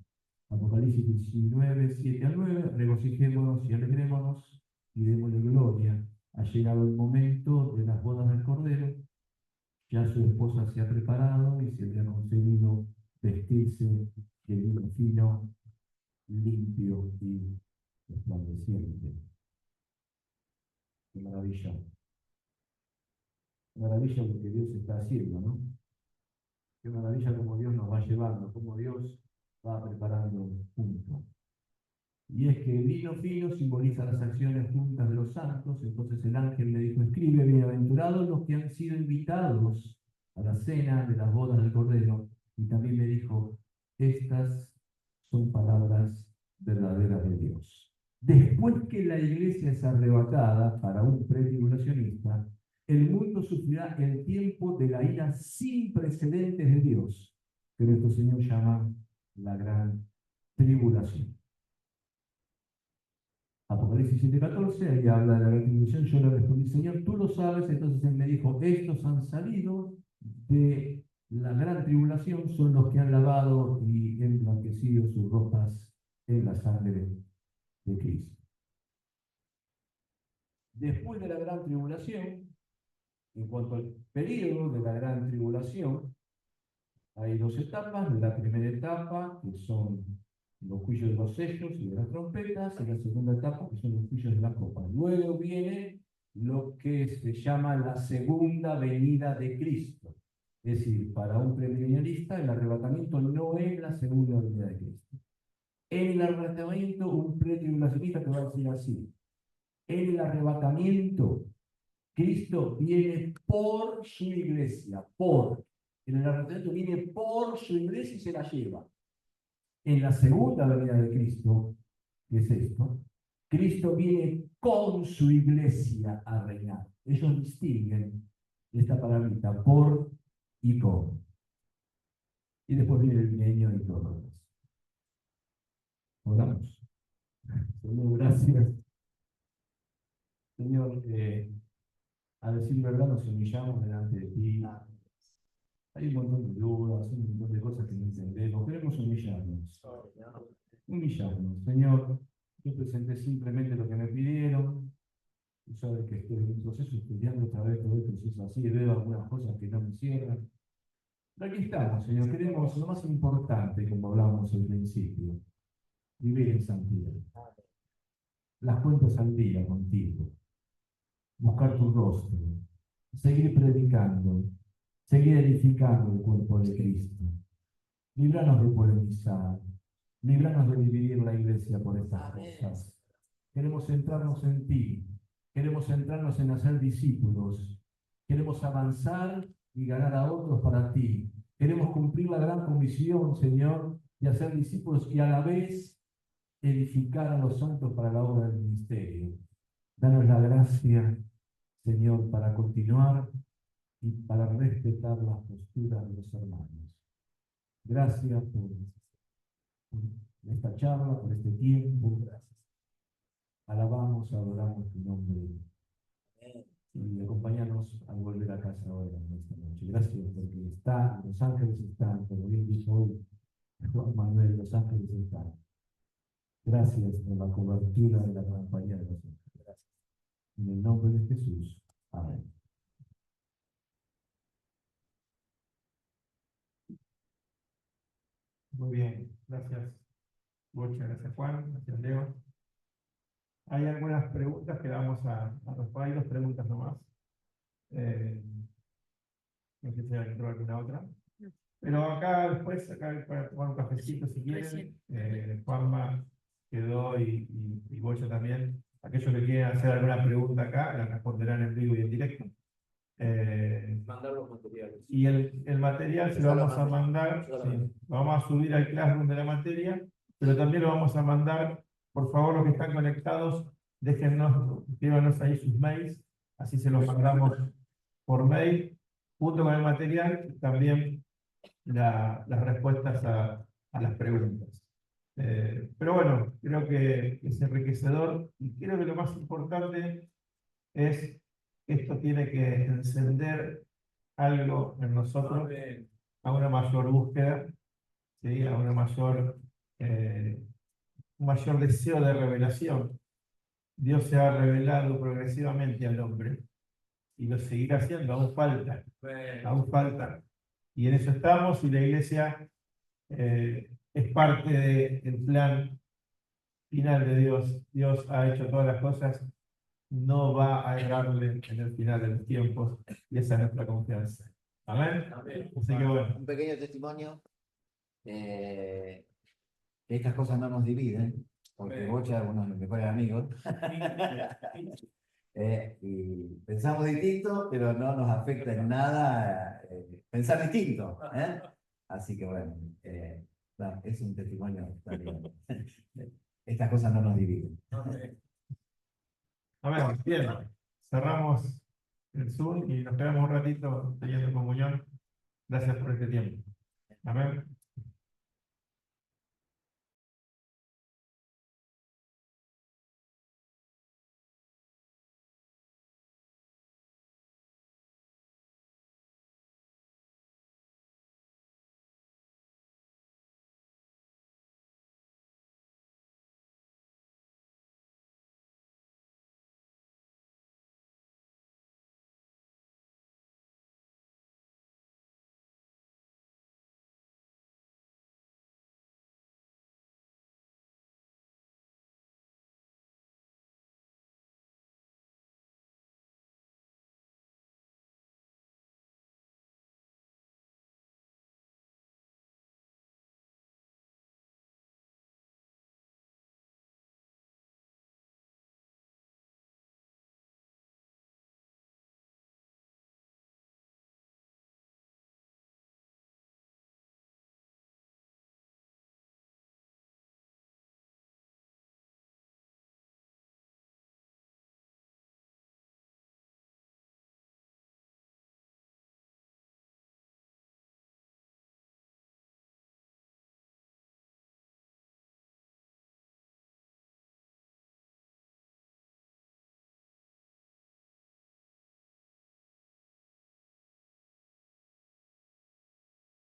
Apocalipsis 19, 7 al 9, regocijémonos y alegrémonos y démosle gloria. Ha llegado el momento de las bodas del Cordero. Ya su esposa se ha preparado y se le ha concedido vestirse de lino fino, limpio y resplandeciente. Qué maravilla. Qué maravilla lo que Dios está haciendo, ¿no? Qué maravilla cómo Dios nos va llevando, cómo Dios va preparando juntos. Y es que el lino fino simboliza las acciones juntas de los santos. Entonces el ángel me dijo, escribe, bienaventurados los que han sido invitados a la cena de las bodas del Cordero. Y también me dijo, estas son palabras verdaderas de Dios. Después que la iglesia es arrebatada para un pretribulacionista, el mundo sufrirá el tiempo de la ira sin precedentes de Dios, que nuestro Señor llama la gran tribulación. Apocalipsis 7:14, ahí habla de la gran tribulación. Yo le respondí, Señor, tú lo sabes. Entonces él me dijo, estos han salido de la gran tribulación, son los que han lavado y emblanquecido sus ropas en la sangre de Cristo. Después de la gran tribulación, en cuanto al periodo de la gran tribulación, hay 2 etapas. La primera etapa, que son los juicios de los sellos y de las trompetas, y la segunda etapa, que son los juicios de las copas. Luego viene lo que se llama la segunda venida de Cristo. Es decir, para un premilenialista, el arrebatamiento no es la segunda venida de Cristo. En el arrebatamiento, un pretribulacionista te va a decir así: en el arrebatamiento, Cristo viene por su iglesia, en el arrebatamiento viene por su iglesia y se la lleva. En la segunda venida de Cristo, que es esto, Cristo viene con su iglesia a reinar. Ellos distinguen esta palabrita, por y con. Y después viene el milenio y todo lo demás. Oramos. Señor, gracias. Señor, a decir verdad nos humillamos delante de ti. Hay un montón de dudas, un montón de cosas que no entendemos. Queremos humillarnos. Humillarnos. Señor, yo presenté simplemente lo que me pidieron. Tú sabes que estoy en un proceso estudiando otra vez todo el proceso así, veo algunas cosas que no me cierran. Pero aquí estamos, Señor. Queremos lo más importante, como hablábamos al principio, vivir en santidad. Las cuentas al día contigo. Buscar tu rostro. Seguir predicando. Seguir edificando el cuerpo de Cristo. Líbranos de polemizar. Líbranos de dividir la iglesia por estas cosas. Queremos centrarnos en ti. Queremos centrarnos en hacer discípulos. Queremos avanzar y ganar a otros para ti. Queremos cumplir la gran comisión, Señor, de hacer discípulos y a la vez edificar a los santos para la obra del ministerio. Danos la gracia, Señor, para continuar y para respetar las posturas de los hermanos. Gracias por esta charla, por este tiempo. Gracias. Alabamos, adoramos tu nombre y acompañarnos al volver a casa ahora en esta noche. Gracias porque está, los ángeles están, como bien dijo hoy Juan Manuel, los ángeles están. Gracias por la cobertura de la compañía de los ángeles. Gracias. En el nombre de Jesús. Amén. Muy bien, gracias. Muchas gracias, Juan. Gracias, Leo. Hay algunas preguntas que vamos a responder. Hay dos preguntas nomás. No sé si entró alguna otra. Pero acá después, acá para tomar un cafecito si quieren. Juanma quedó y Bocha también. Aquellos que quieran hacer alguna pregunta acá, la responderán en vivo y en directo. Mandar los materiales. Y el material se lo vamos a mandar, sí, lo vamos a subir al Classroom de la materia, pero también lo vamos a mandar, por favor, los que están conectados, déjennos, escríbanos ahí sus mails, así se los mandamos por mail, junto con el material, también las respuestas a las preguntas. Pero bueno, creo que es enriquecedor y creo que lo más importante es que esto tiene que encender algo en nosotros a una mayor búsqueda, ¿sí? A una un mayor deseo de revelación. Dios se ha revelado progresivamente al hombre y lo seguirá haciendo, aún falta, aún falta. Y en eso estamos y la iglesia es parte del plan final de Dios. Dios ha hecho todas las cosas, no va a errarle en el final de los tiempos y esa es nuestra confianza. Amén. Amén. Así que bueno. Un pequeño testimonio. Que estas cosas no nos dividen, porque Bocha es uno de los mejores amigos. Y pensamos distinto, pero no nos afecta en nada pensar distinto. Así que bueno, es un testimonio también. Estas cosas no nos dividen. A ver, bien, cerramos el Zoom y nos quedamos un ratito teniendo comunión. Gracias por este tiempo. Amén.